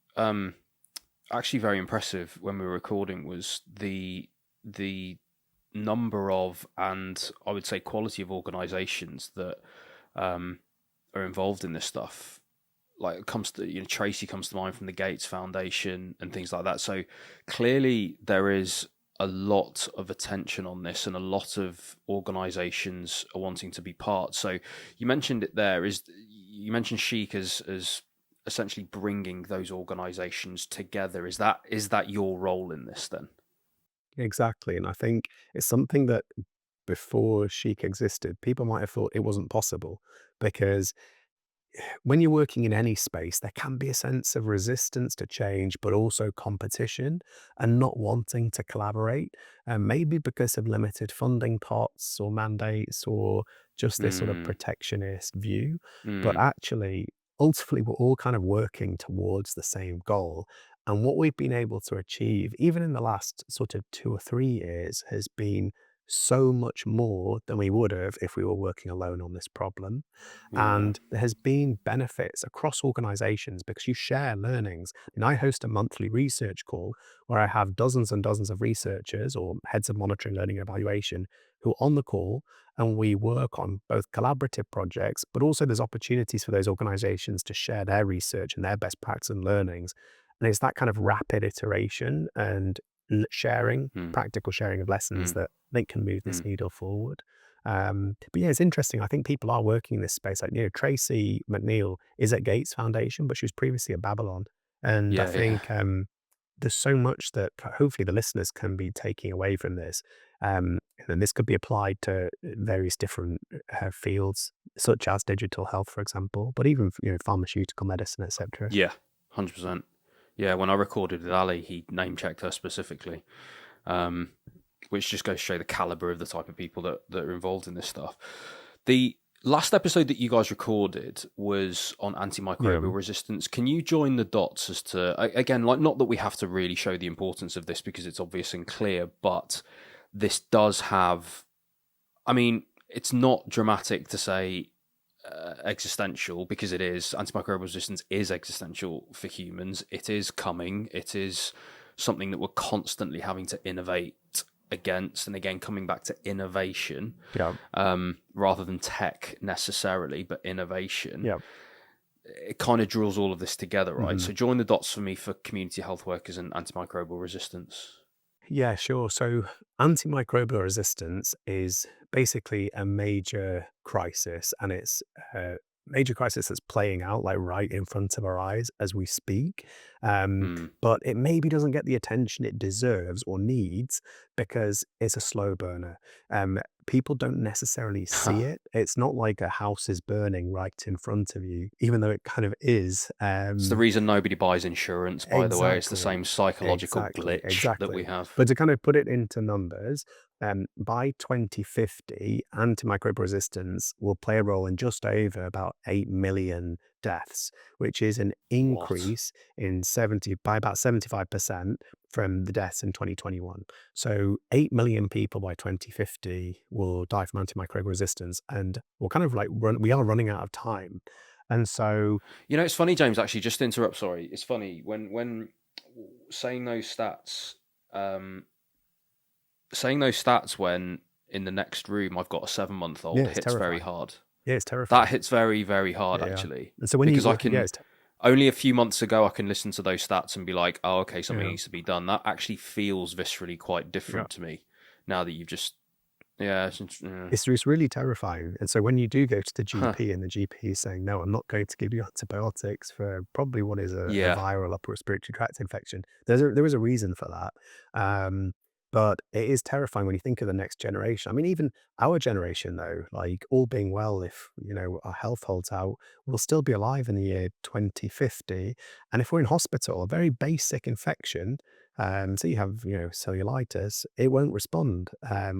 actually very impressive when we were recording was the number of, and I would say quality of, organizations that are involved in this stuff. Like, it comes to, Tracy comes to mind from the Gates Foundation and things like that. So clearly there is a lot of attention on this, and a lot of organizations are wanting to be part. So you mentioned it there, you mentioned CHIC as essentially bringing those organizations together. Is that your role in this then? Exactly. And I think it's something that before Chic existed, people might have thought it wasn't possible because when you're working in any space, there can be a sense of resistance to change, but also competition and not wanting to collaborate. And maybe because of limited funding pots or mandates or just this sort of Mm, protectionist view. But mm, actually, ultimately, we're all kind of working towards the same goal. And what we've been able to achieve, even in the last sort of 2 or 3 years, has been so much more than we would have if we were working alone on this problem. yeah. And there has been benefits across organizations because you share learnings. And I host a monthly research call where I have dozens and dozens of researchers or heads of monitoring, learning, and evaluation who are on the call, and we work on both collaborative projects, but also there's opportunities for those organizations to share their research and their best practice and learnings. And it's that kind of rapid iteration and sharing, Mm, practical sharing of lessons mm, that I think can move this mm. needle forward. But yeah, it's interesting. I think people are working in this space. Like, Tracy McNeil is at Gates Foundation, but she was previously at Babylon. And I Yeah, yeah. think there's so much that hopefully the listeners can be taking away from this. And this could be applied to various different fields, such as digital health, for example, but even pharmaceutical medicine, etc. Yeah, 100%. Yeah, when I recorded with Ali, he name checked her specifically, um, which just goes to show the caliber of the type of people that are involved in this stuff. The last episode that you guys recorded was on Yeah, antimicrobial resistance. Can you join the dots as to, again, like, not that we have to really show the importance of this because it's obvious and clear, but this does have, I mean, it's not dramatic to say existential, because it is. Antimicrobial resistance is existential for humans. It is coming. It is something that we're constantly having to innovate against, and again, coming back to innovation, yeah, rather than tech necessarily, but innovation. yeah. It kind of draws all of this together, right? Mhm. So join the dots for me for community health workers and antimicrobial resistance. Yeah, sure. So antimicrobial resistance is basically a major crisis, and it's a major crisis that's playing out like right in front of our eyes as we speak. Mm. But it maybe doesn't get the attention it deserves or needs because it's a slow burner. People don't necessarily see it. It's not like a house is burning right in front of you, even though it kind of is. It's the reason nobody buys insurance, by the way. It's the Exactly. same psychological Exactly, glitch that exactly. we have. But to kind of put it into numbers, by 2050, antimicrobial resistance will play a role in just over about 8 million deaths, which is an What? increase in 70 by about 75% from the deaths in 2021. So 8 million people by 2050 will die from antimicrobial resistance, and we're kind of like we are running out of time. And so You know, it's funny, James, actually, just to interrupt, sorry. It's funny when saying those stats, um, when in the next room I've got a 7 month yeah, old it's hits very terrifying. hard. Yeah, it's That terrifying. hits very, very hard, Yeah. actually. And so when Because I yeah, can, only a few months ago, I can listen to those stats and be like, oh, okay, something yeah, needs to be done. That actually feels viscerally quite yeah. different to me now that you've just, yeah, It's really terrifying. And so when you do go to the huh, GP and the GP is saying, no, I'm not going to give you antibiotics for probably what is a yeah, viral upper respiratory tract infection, there is a reason for that. But it is terrifying when you think of the next generation. I mean, even our generation, though, like all being well, if, our health holds out, we'll still be alive in the year 2050. And if we're in hospital, a very basic infection, so you have, cellulitis, it won't respond,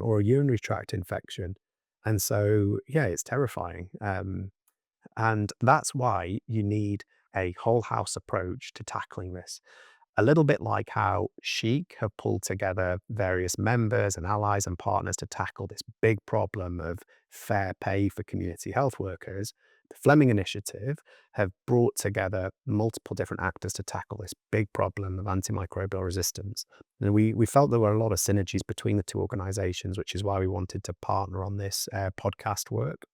or a urinary tract infection. And so, yeah, it's terrifying. And that's why you need a whole house approach to tackling this. A little bit like how CHIC have pulled together various members and allies and partners to tackle this big problem of fair pay for community health workers. The Fleming Initiative have brought together multiple different actors to tackle this big problem of antimicrobial resistance. And we felt there were a lot of synergies between the two organizations, which is why we wanted to partner on this podcast work.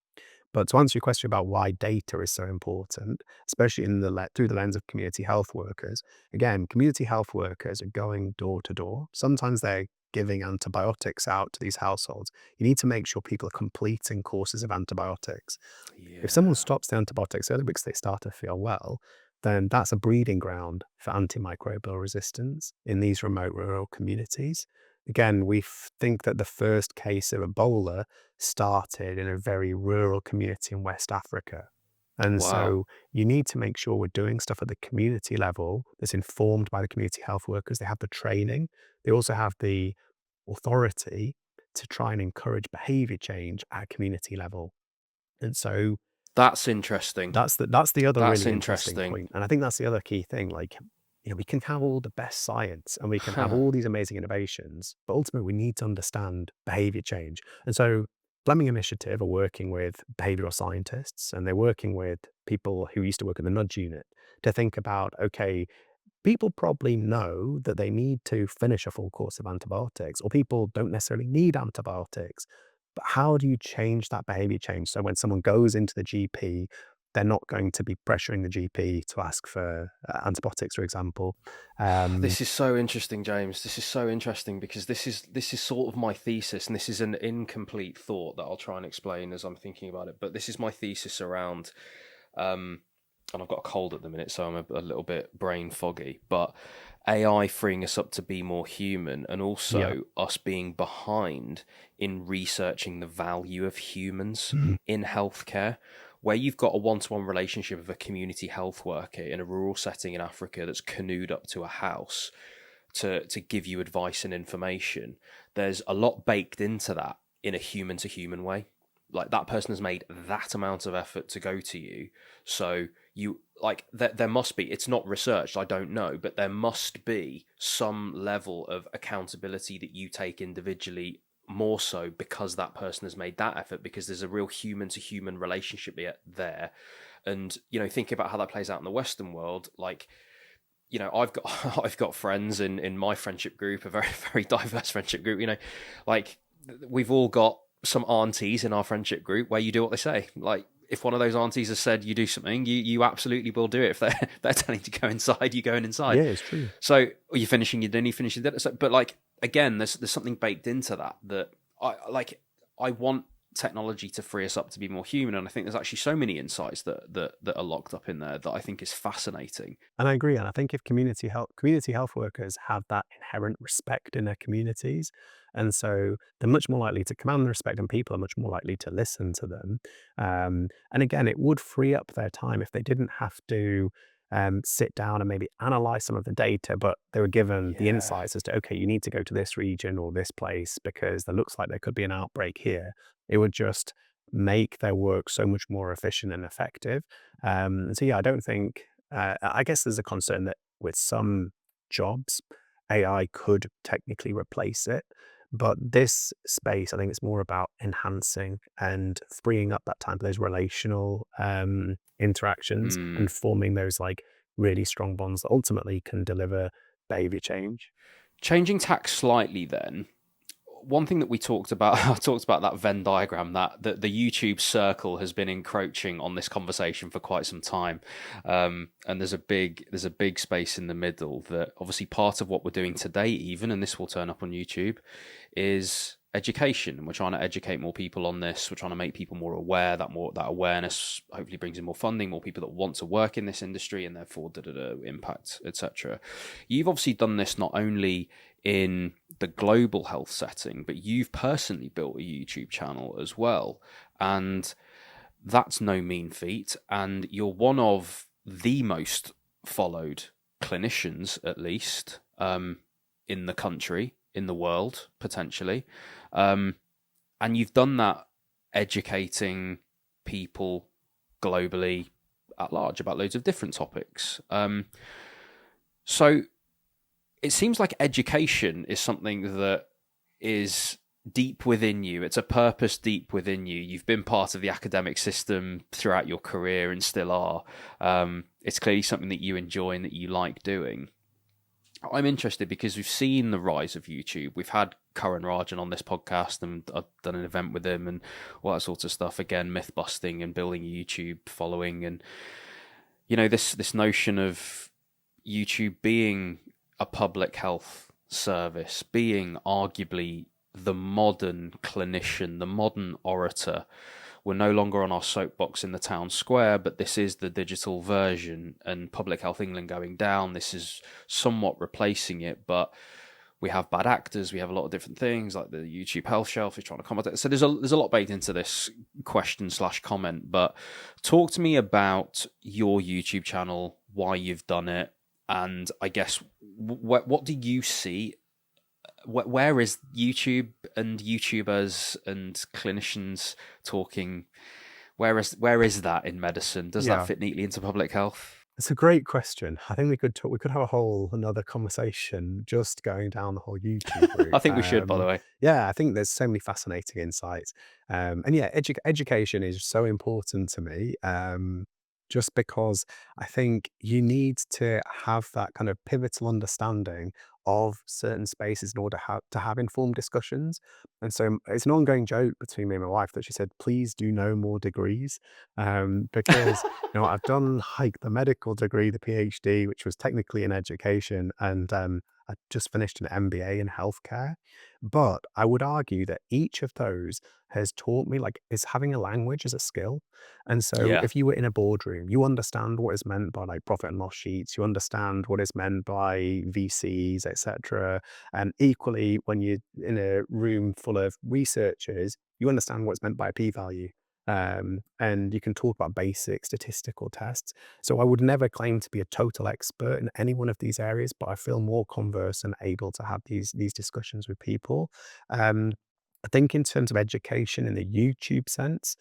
But to answer your question about why data is so important, especially through the lens of community health workers, again, community health workers are going door to door. Sometimes they're giving antibiotics out to these households. You need to make sure people are completing courses of antibiotics. If someone yeah. stops the antibiotics early because they start to feel well, then that's a breeding ground for antimicrobial resistance in these remote rural communities. again, think that the first case of Ebola started in a very rural community in West Africa. And Wow. so you need to make sure we're doing stuff at the community level that's informed by the community health workers. They have the training. They also have the authority to try and encourage behavior change at a community level. And so That's interesting. that's the other That's really interesting interesting. point. And I think that's the other key thing. Like, we can have all the best science and we can have all these amazing innovations, but ultimately we need to understand behavior change. And so Fleming Initiative are working with behavioral scientists, and they're working with people who used to work in the nudge unit to think about, okay, people probably know that they need to finish a full course of antibiotics, or people don't necessarily need antibiotics. But how do you change that behavior change? So when someone goes into the GP, they're not going to be pressuring the GP to ask for antibiotics, for example. This is so interesting, James. This is so interesting because this is sort of my thesis, and this is an incomplete thought that I'll try and explain as I'm thinking about it. But this is my thesis around, and I've got a cold at the minute, so I'm a little bit brain foggy. But AI freeing us up to be more human, and also us being behind in researching the value of humans in healthcare. Where you've got a one-to-one relationship with a community health worker in a rural setting in Africa that's canoed up to a house to give you advice and information, there's a lot baked into that in a human-to-human way. Like, that person has made that amount of effort to go to you. So you, like, there must be, it's not researched, I don't know, but there must be some level of accountability that you take individually, more so because that person has made that effort, because there's a real human to human relationship there. And think about how that plays out in the Western world. Like, I've got friends in my friendship group, a very, very diverse friendship group. Like, we've all got some aunties in our friendship group where you do what they say. Like, if one of those aunties has said you do something, you absolutely will do it. If they're telling you to go inside, you're going inside. Yeah, it's true. So, are you finishing your dinner? You finish your dinner. So, but like, again, there's something baked into that I want technology to free us up to be more human, and I think there's actually so many insights that are locked up in there that I think is fascinating. And I agree. And I think if community health workers have that inherent respect in their communities, and so they're much more likely to command the respect, and people are much more likely to listen to them. And again, it would free up their time if they didn't have to sit down and maybe analyze some of the data, but they were given the insights as to, okay, you need to go to this region or this place because there looks like there could be an outbreak here. It would just make their work so much more efficient and effective. So yeah, I don't think, I guess there's a concern that with some jobs, AI could technically replace it. But this space, I think it's more about enhancing and freeing up that time for those relational interactions and forming those like really strong bonds that ultimately can deliver behavior change. Changing tack slightly then, one thing that we talked about, I talked about that Venn diagram, that the YouTube circle has been encroaching on this conversation for quite some time. And there's a big space in the middle that obviously part of what we're doing today even, and this will turn up on YouTube, is education. And we're trying to educate more people on this. We're trying to make people more aware, that awareness hopefully brings in more funding, more people that want to work in this industry, and therefore impact, etc. You've obviously done this not only in the global health setting, but you've personally built a YouTube channel as well. And that's no mean feat. And you're one of the most followed clinicians, at least, in the country, in the world, potentially. And you've done that educating people globally at large about loads of different topics. So it seems like education is something that is deep within you. It's a purpose deep within you. You've been part of the academic system throughout your career and still are. It's clearly something that you enjoy and that you like doing. I'm interested because we've seen the rise of YouTube. We've had Karan Rajan on this podcast, and I've done an event with him and all that sort of stuff. Again, myth busting and building a YouTube following, and this notion of YouTube being a public health service, being arguably the modern clinician, the modern orator. We're no longer on our soapbox in the town square, but this is the digital version, and Public Health England going down, this is somewhat replacing it. But we have bad actors, we have a lot of different things, like the YouTube health shelf is trying to combat it. So there's a lot baked into this question / comment. But talk to me about your YouTube channel, why you've done it, and I guess what do you see? Where is YouTube and YouTubers and clinicians talking? Where is that in medicine? Does that fit neatly into public health? It's a great question. I think we could have another conversation just going down the whole YouTube route. I think we should, by the way. Yeah, I think there's so many fascinating insights. And yeah, education is so important to me. Just because I think you need to have that kind of pivotal understanding of certain spaces in order to have informed discussions. And so it's an ongoing joke between me and my wife that she said, please do no more degrees. Because I've done like the medical degree, the PhD, which was technically in education, and I just finished an MBA in healthcare. But I would argue that each of those has taught me, like, is having a language as a skill. And so if you were in a boardroom, you understand what is meant by like profit and loss sheets, you understand what is meant by VCs, etc. And equally, when you're in a room full of researchers, you understand what's meant by a p-value. And you can talk about basic statistical tests. So I would never claim to be a total expert in any one of these areas, but I feel more conversant and able to have these discussions with people. I think in terms of education in the YouTube sense,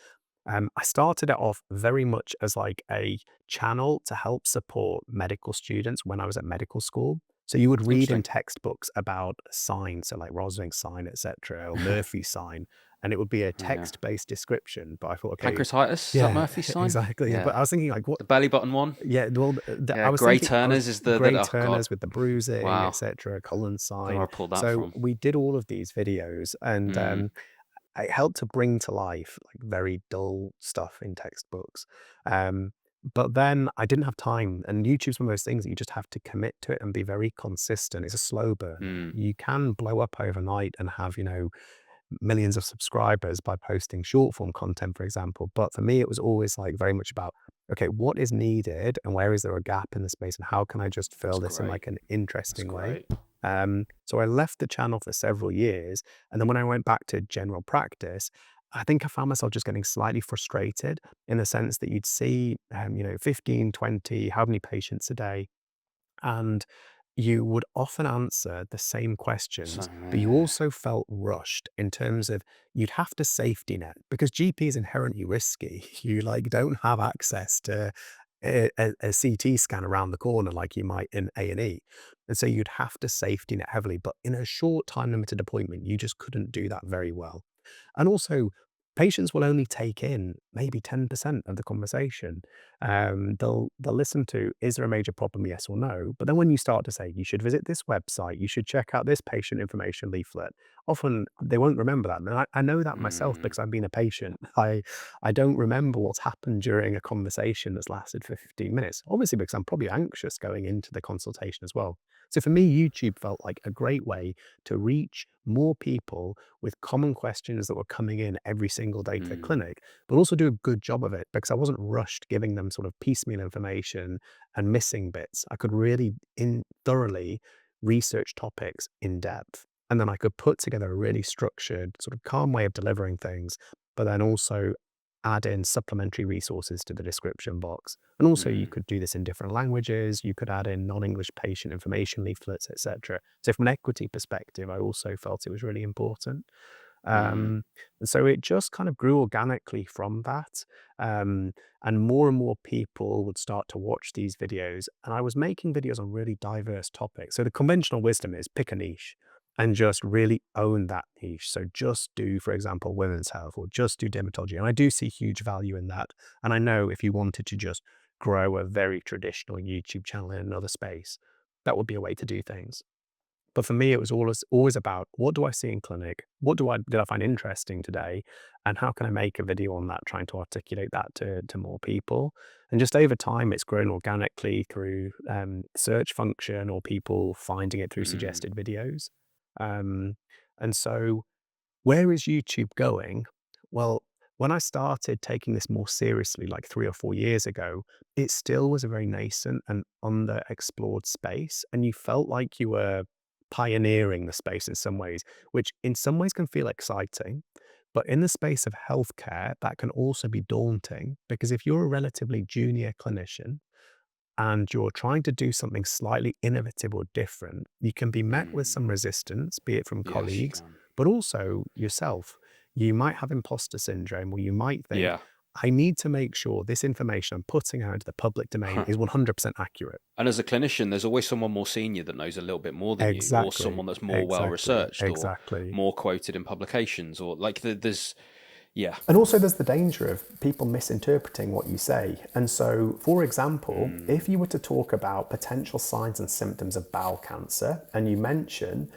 I started it off very much as like a channel to help support medical students when I was at medical school. So you would read in textbooks about signs, so like Rosling's sign, etc., or Murphy's sign, and it would be a text-based description. But I thought, okay, pancreatitis, is that Murphy's sign? Exactly. Yeah. But I was thinking, like, what the belly button one? Yeah, well, I was Gray thinking, Turner's is the Gray Turner's with the bruising, Wow. etc., Cullen's sign. Where I pulled that So from. we did all of these videos, and it helped to bring to life like very dull stuff in textbooks. But then I didn't have time, and YouTube's one of those things that you just have to commit to it and be very consistent. It's a slow burn. You can blow up overnight and have, millions of subscribers by posting short form content, for example. But for me, it was always like very much about, okay, what is needed and where is there a gap in the space and how can I just fill this in like an interesting way? So I left the channel for several years. And then when I went back to general practice, I think I found myself just getting slightly frustrated in the sense that you'd see, 15, 20, how many patients a day? And you would often answer the same questions, but you also felt rushed in terms of you'd have to safety net because GP is inherently risky. You like don't have access to a CT scan around the corner like you might in A&E. And so you'd have to safety net heavily, but in a short time limited appointment, you just couldn't do that very well. And also, patients will only take in maybe 10% of the conversation. They'll listen to, is there a major problem, yes or no? But then when you start to say, you should visit this website, you should check out this patient information leaflet, often they won't remember that. And I know that myself because I've been a patient. I don't remember what's happened during a conversation that's lasted for 15 minutes, obviously because I'm probably anxious going into the consultation as well. So for me, YouTube felt like a great way to reach more people with common questions that were coming in every single day to the clinic, but also do a good job of it because I wasn't rushed giving them sort of piecemeal information and missing bits. I could really thoroughly research topics in depth. And then I could put together a really structured, sort of calm way of delivering things, but then also add in supplementary resources to the description box. And also you could do this in different languages. You could add in non-English patient information leaflets, etc. So from an equity perspective, I also felt it was really important. And so it just kind of grew organically from that. And more people would start to watch these videos. And I was making videos on really diverse topics. So the conventional wisdom is pick a niche and just really own that niche. So just do, for example, women's health or just do dermatology. And I do see huge value in that. And I know if you wanted to just grow a very traditional YouTube channel in another space, that would be a way to do things. But for me, it was always about what do I see in clinic? What did I find interesting today? And how can I make a video on that, trying to articulate that to more people? And just over time, it's grown organically through search function or people finding it through suggested videos. And so where is YouTube going? Well, when I started taking this more seriously, like 3 or 4 years ago, it still was a very nascent and underexplored space. And you felt like you were pioneering the space in some ways, which in some ways can feel exciting. But in the space of healthcare, that can also be daunting because if you're a relatively junior clinician and you're trying to do something slightly innovative or different, you can be met with some resistance, be it from Yes, you colleagues, can. but also yourself. You might have imposter syndrome, or you might think, Yeah. I need to make sure this information I'm putting out into the public domain is 100% accurate. And as a clinician, there's always someone more senior that knows a little bit more than you, or Exactly. someone that's more well researched, or Exactly. more quoted in publications, or like there's, yeah. And also there's the danger of people misinterpreting what you say. And so, for example, if you were to talk about potential signs and symptoms of bowel cancer, and you mention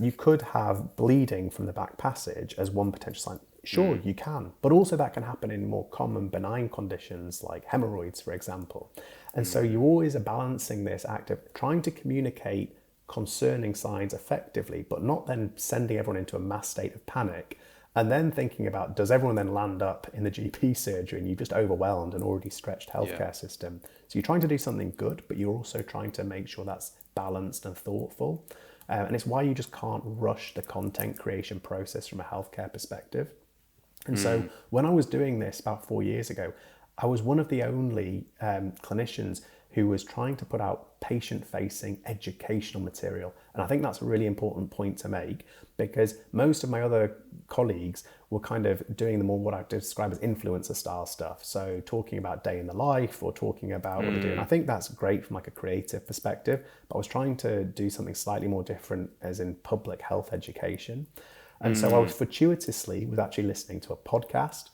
you could have bleeding from the back passage as one potential sign, sure, you can. But also that can happen in more common benign conditions like hemorrhoids, for example. And so you always are balancing this act of trying to communicate concerning signs effectively, but not then sending everyone into a mass state of panic. And then thinking about, does everyone then land up in the GP surgery and you've just overwhelmed an already stretched healthcare system? So you're trying to do something good, but you're also trying to make sure that's balanced and thoughtful. And it's why you just can't rush the content creation process from a healthcare perspective. And so when I was doing this about 4 years ago, I was one of the only clinicians who was trying to put out patient-facing educational material. And I think that's a really important point to make, because most of my other colleagues were kind of doing the more what I describe as influencer style stuff. So talking about day in the life or talking about what they do. And I think that's great from like a creative perspective, but I was trying to do something slightly more different as in public health education. And so I was fortuitously was actually listening to a podcast.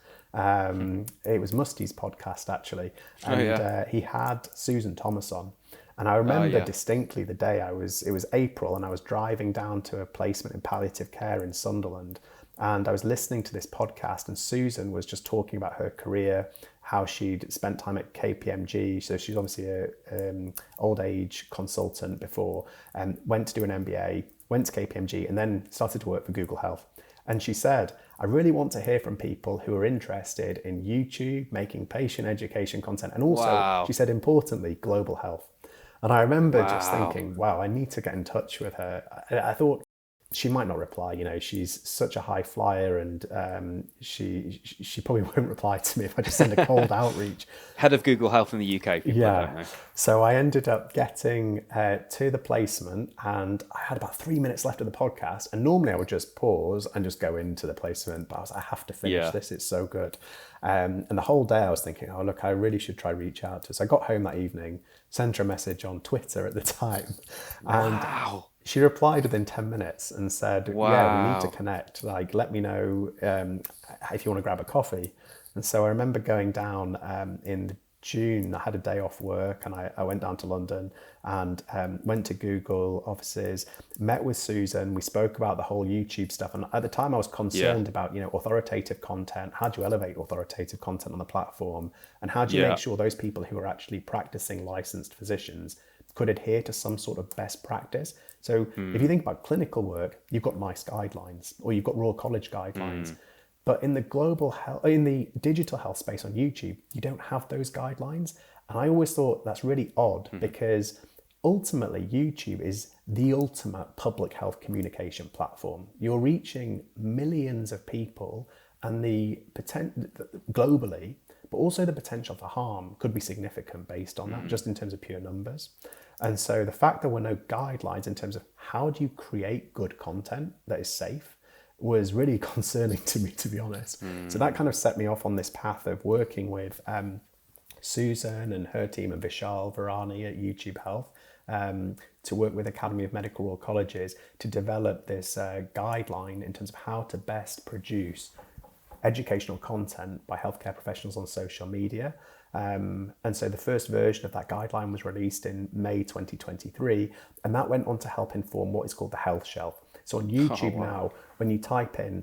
It was Musty's podcast actually, and he had Susan Thomas on. And I remember distinctly the day it was April, and I was driving down to a placement in palliative care in Sunderland, and I was listening to this podcast, and Susan was just talking about her career, how she'd spent time at KPMG. So she's obviously a old age consultant before, and went to do an MBA, went to KPMG, and then started to work for Google Health. And she said, I really want to hear from people who are interested in YouTube, making patient education content, and also, she said, importantly, global health. And I remember just thinking, wow, I need to get in touch with her. I thought she might not reply, you know, she's such a high flyer, and she probably won't reply to me if I just send a cold outreach. Head of Google Health in the UK, people don't know. So I ended up getting to the placement, and I had about 3 minutes left of the podcast. And normally I would just pause and just go into the placement, but I was like, I have to finish this, it's so good. And the whole day I was thinking, oh, look, I really should try reach out to her. So I got home that evening, sent her a message on Twitter at the time. And she replied within 10 minutes and said, yeah, we need to connect. Like, let me know if you want to grab a coffee. And so I remember going down in June. I had a day off work, and I went down to London and went to Google offices, met with Susan. We spoke about the whole YouTube stuff. And at the time I was concerned about, you know, authoritative content. How do you elevate authoritative content on the platform? And how do you make sure those people who are actually practicing licensed physicians could adhere to some sort of best practice? So if you think about clinical work, you've got NICE guidelines, or you've got Royal College guidelines. But in the global health, in the digital health space on YouTube, you don't have those guidelines. And I always thought that's really odd, because ultimately YouTube is the ultimate public health communication platform. You're reaching millions of people, and the potential globally, but also the potential for harm could be significant based on that, just in terms of pure numbers. And so the fact there were no guidelines in terms of how do you create good content that is safe was really concerning to me, to be honest. So that kind of set me off on this path of working with Susan and her team, and Vishal Virani at YouTube Health, to work with Academy of Medical Royal Colleges to develop this guideline in terms of how to best produce educational content by healthcare professionals on social media. And so the first version of that guideline was released in May 2023, and that went on to help inform what is called the health shelf. So on YouTube now, when you type in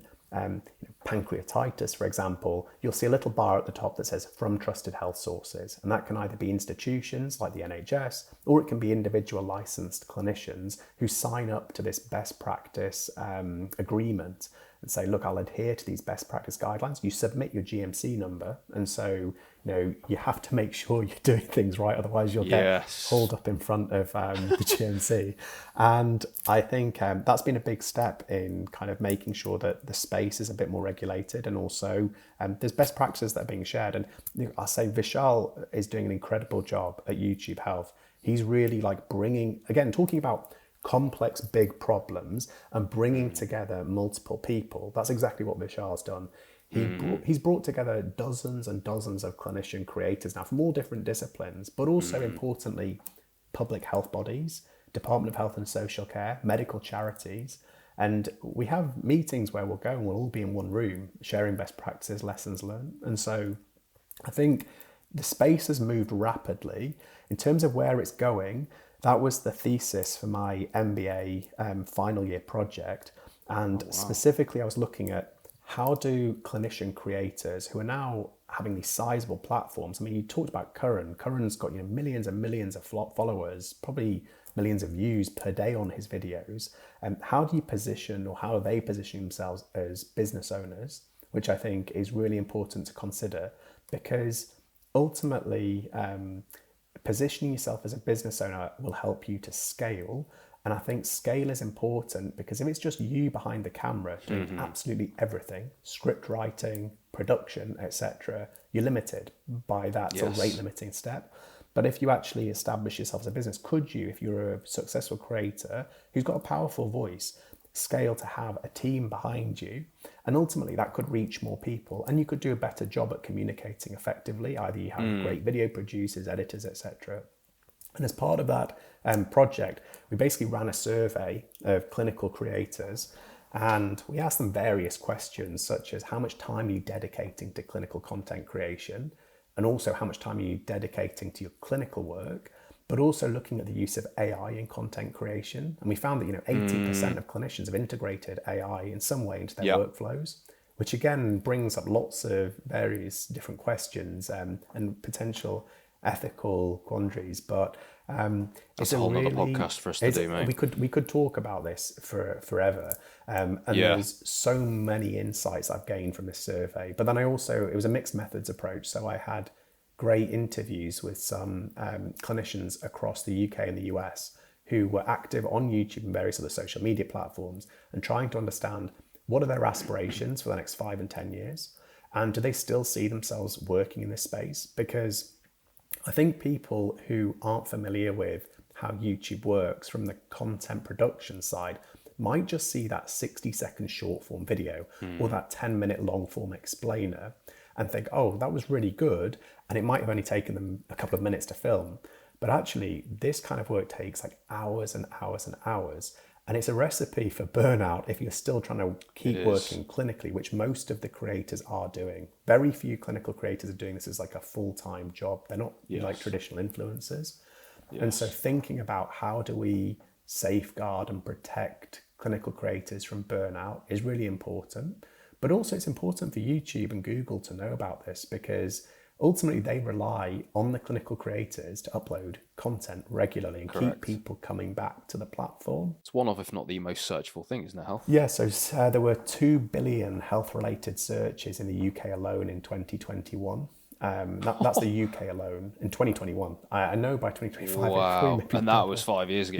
pancreatitis, for example, you'll see a little bar at the top that says from trusted health sources. And that can either be institutions like the NHS, or it can be individual licensed clinicians who sign up to this best practice agreement. and say, look, I'll adhere to these best practice guidelines. You submit your GMC number, and so you have to make sure you're doing things right, otherwise you'll get hauled up in front of the GMC. And I think that's been a big step in kind of making sure that the space is a bit more regulated, and also there's best practices that are being shared. And I'll say Vishal is doing an incredible job at YouTube Health. He's really like talking about complex, big problems and bringing together multiple people. That's exactly what Vishal's done. He's brought together dozens and dozens of clinician creators now from all different disciplines, but also importantly, public health bodies, Department of Health and Social Care, medical charities. And we have meetings where we'll go and we'll all be in one room sharing best practices, lessons learned. And so I think the space has moved rapidly. In terms of where it's going, that was the thesis for my MBA final year project. And specifically, I was looking at how do clinician creators who are now having these sizable platforms. I mean, you talked about Curran. Curran's got millions and millions of followers, probably millions of views per day on his videos. How do you position, or how are they positioning themselves as business owners, which I think is really important to consider, because ultimately, positioning yourself as a business owner will help you to scale. And I think scale is important, because if it's just you behind the camera doing absolutely everything, script writing, production, etc., you're limited by that sort of rate limiting step. But if you actually establish yourself as a business, could you, if you're a successful creator who's got a powerful voice, scale to have a team behind you? And ultimately that could reach more people, and you could do a better job at communicating effectively. Either you have great video producers, editors, etc. And as part of that project, we basically ran a survey of clinical creators, and we asked them various questions, such as how much time are you dedicating to clinical content creation, and also how much time are you dedicating to your clinical work, but also looking at the use of AI in content creation. And we found that 80% of clinicians have integrated AI in some way into their workflows, which again brings up lots of various different questions and potential ethical quandaries. But it's a whole other podcast for us to do, mate. We could talk about this forever. And there's so many insights I've gained from this survey. But then it was a mixed methods approach. So I had great interviews with some clinicians across the UK and the US who were active on YouTube and various other social media platforms, and trying to understand what are their aspirations for the next 5 and 10 years, and do they still see themselves working in this space? Because I think people who aren't familiar with how YouTube works from the content production side might just see that 60-second short form video or that 10-minute long form explainer and think, oh, that was really good, and it might have only taken them a couple of minutes to film. But actually, this kind of work takes like hours and hours and hours, and it's a recipe for burnout if you're still trying to keep working clinically, which most of the creators are doing. Very few clinical creators are doing this as like a full-time job. They're not like traditional influencers. And so thinking about how do we safeguard and protect clinical creators from burnout is really important. But also it's important for YouTube and Google to know about this, because ultimately they rely on the clinical creators to upload content regularly and keep people coming back to the platform. It's one of, if not the most searchable thing, isn't it, health? Yeah, so there were 2 billion health-related searches in the UK alone in 2021. That's the UK alone in 2021. I know by 2025. Wow, and that was 5 years ago.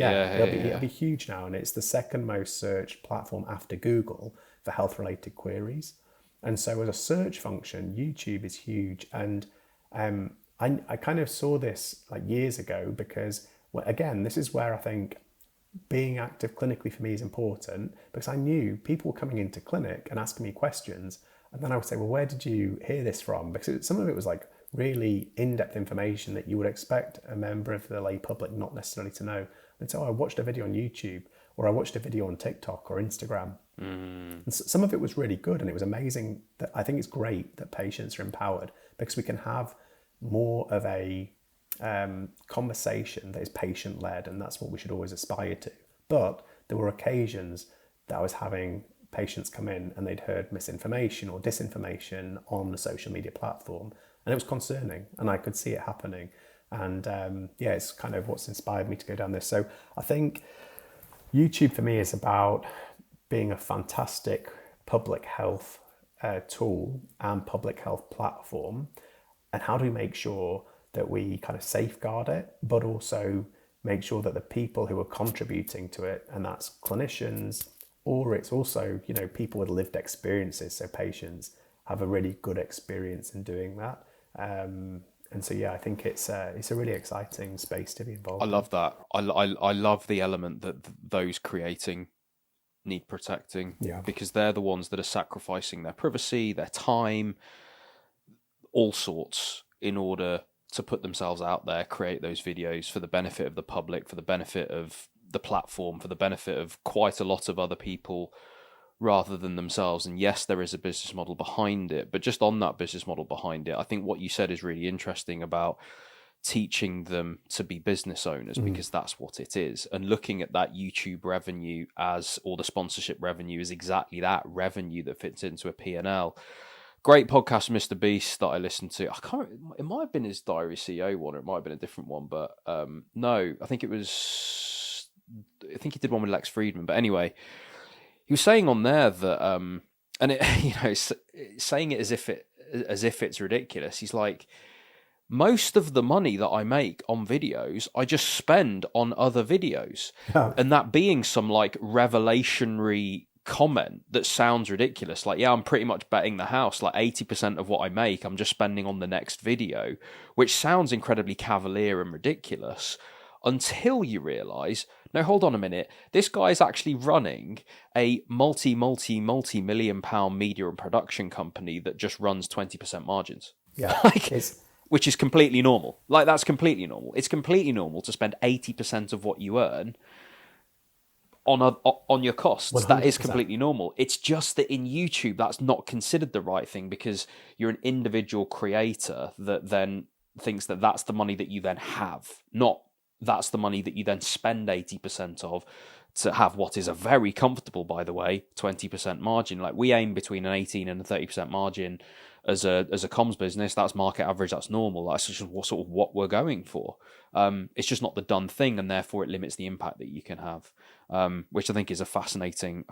It'll be huge now, and it's the second most searched platform after Google for health-related queries. And so as a search function, YouTube is huge. And I kind of saw this like years ago, because, well, again, this is where I think being active clinically for me is important, because I knew people were coming into clinic and asking me questions. And then I would say, well, where did you hear this from? Because some of it was like really in-depth information that you would expect a member of the lay public not necessarily to know. And so I watched a video on YouTube, or I watched a video on TikTok or Instagram. And some of it was really good, and it was amazing. That I think it's great that patients are empowered, because we can have more of a conversation that is patient-led, and that's what we should always aspire to. But there were occasions that I was having patients come in and they'd heard misinformation or disinformation on the social media platform, and it was concerning, and I could see it happening. And it's kind of what's inspired me to go down this. So I think YouTube for me is about being a fantastic public health tool and public health platform, and how do we make sure that we kind of safeguard it, but also make sure that the people who are contributing to it, and that's clinicians, or it's also, you know, people with lived experiences, so patients have a really good experience in doing that. And so, yeah, I think it's a really exciting space to be involved in. I love that. I love the element that those creating need protecting, because they're the ones that are sacrificing their privacy, their time, all sorts, in order to put themselves out there, create those videos for the benefit of the public, for the benefit of the platform, for the benefit of quite a lot of other people rather than themselves. And yes, there is a business model behind it, but just on that business model behind it, I think what you said is really interesting about teaching them to be business owners, because that's what it is. And looking at that YouTube revenue or the sponsorship revenue is exactly that revenue that fits into a P&L. Great podcast, Mr. Beast, that I listened to. It might have been his Diary CEO one, or it might have been a different one, but no, I think he did one with Lex Friedman. But anyway, he was saying on there that, and it, you know, saying it as if it's ridiculous. He's like, most of the money that I make on videos, I just spend on other videos. And that being some like revelationary comment that sounds ridiculous. Like, yeah, I'm pretty much betting the house. Like 80% of what I make, I'm just spending on the next video, which sounds incredibly cavalier and ridiculous until you realise, no, hold on a minute. This guy's actually running a multi-million pound media and production company that just runs 20% margins. Yeah. Which is completely normal. Like, that's completely normal. It's completely normal to spend 80% of what you earn on your costs. 100%. That is completely normal. It's just that in YouTube, that's not considered the right thing, because you're an individual creator that then thinks that that's the money that you then have, not that's the money that you then spend 80% of to have what is a very comfortable, by the way, 20% margin. Like, we aim between an 18 and a 30% margin as a comms business. That's market average. That's normal. That's just sort of what we're going for. It's just not the done thing, and therefore it limits the impact that you can have, which I think is a fascinating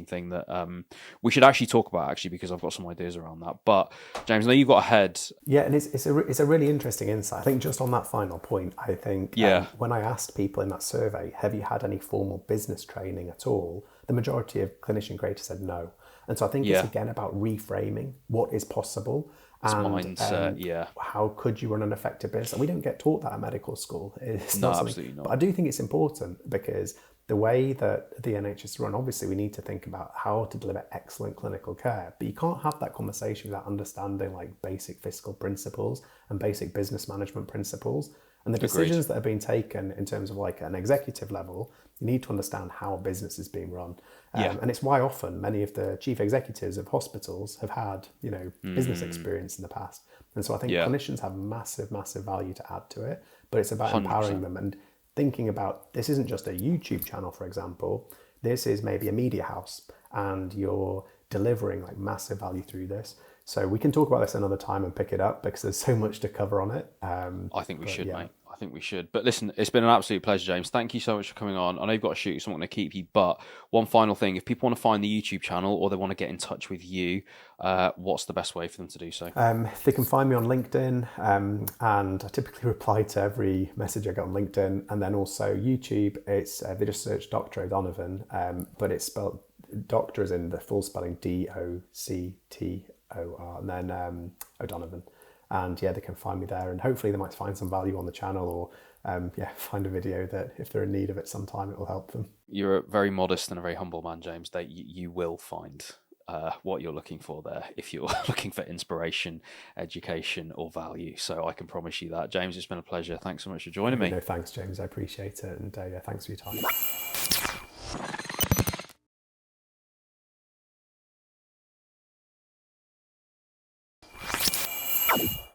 thing that we should actually talk about, because I've got some ideas around that. But James, I know you've got ahead. Yeah, and it's a really interesting insight. I think just on that final point, I think when I asked people in that survey, have you had any formal business training at all, the majority of clinician creators said no. And so I think it's again about reframing what is possible. And mindset, how could you run an effective business? And we don't get taught that at medical school. It's no, absolutely not. But I do think it's important, because the way that the NHS is run, obviously we need to think about how to deliver excellent clinical care, but you can't have that conversation without understanding like basic fiscal principles and basic business management principles. And the decisions that are being taken in terms of like an executive level, you need to understand how a business is being run. And it's why often many of the chief executives of hospitals have had, you know, business experience in the past. And so I think clinicians have massive value to add to it, but it's about 100%. Empowering them and thinking about, this isn't just a YouTube channel, for example. This is maybe a media house, and you're delivering like massive value through this. So we can talk about this another time and pick it up, because there's so much to cover on it. I think we should, mate. I think we should. But listen, it's been an absolute pleasure, James. Thank you so much for coming on. I know you've got to shoot, so I'm going to keep you. But one final thing, if people want to find the YouTube channel or they want to get in touch with you, what's the best way for them to do so? They can find me on LinkedIn, and I typically reply to every message I get on LinkedIn. And then also YouTube, they just search Dr. Donovan, but it's spelled, doctor is in the full spelling DOCTOR, and then O'Donovan. And they can find me there, and hopefully they might find some value on the channel, or find a video that if they're in need of it sometime, it will help them. You're a very modest and a very humble man, James. That you will find what you're looking for there if you're looking for inspiration, education, or value. So I can promise you that. James, it's been a pleasure. Thanks so much for joining me. No, thanks, James. I appreciate it, and thanks for your time.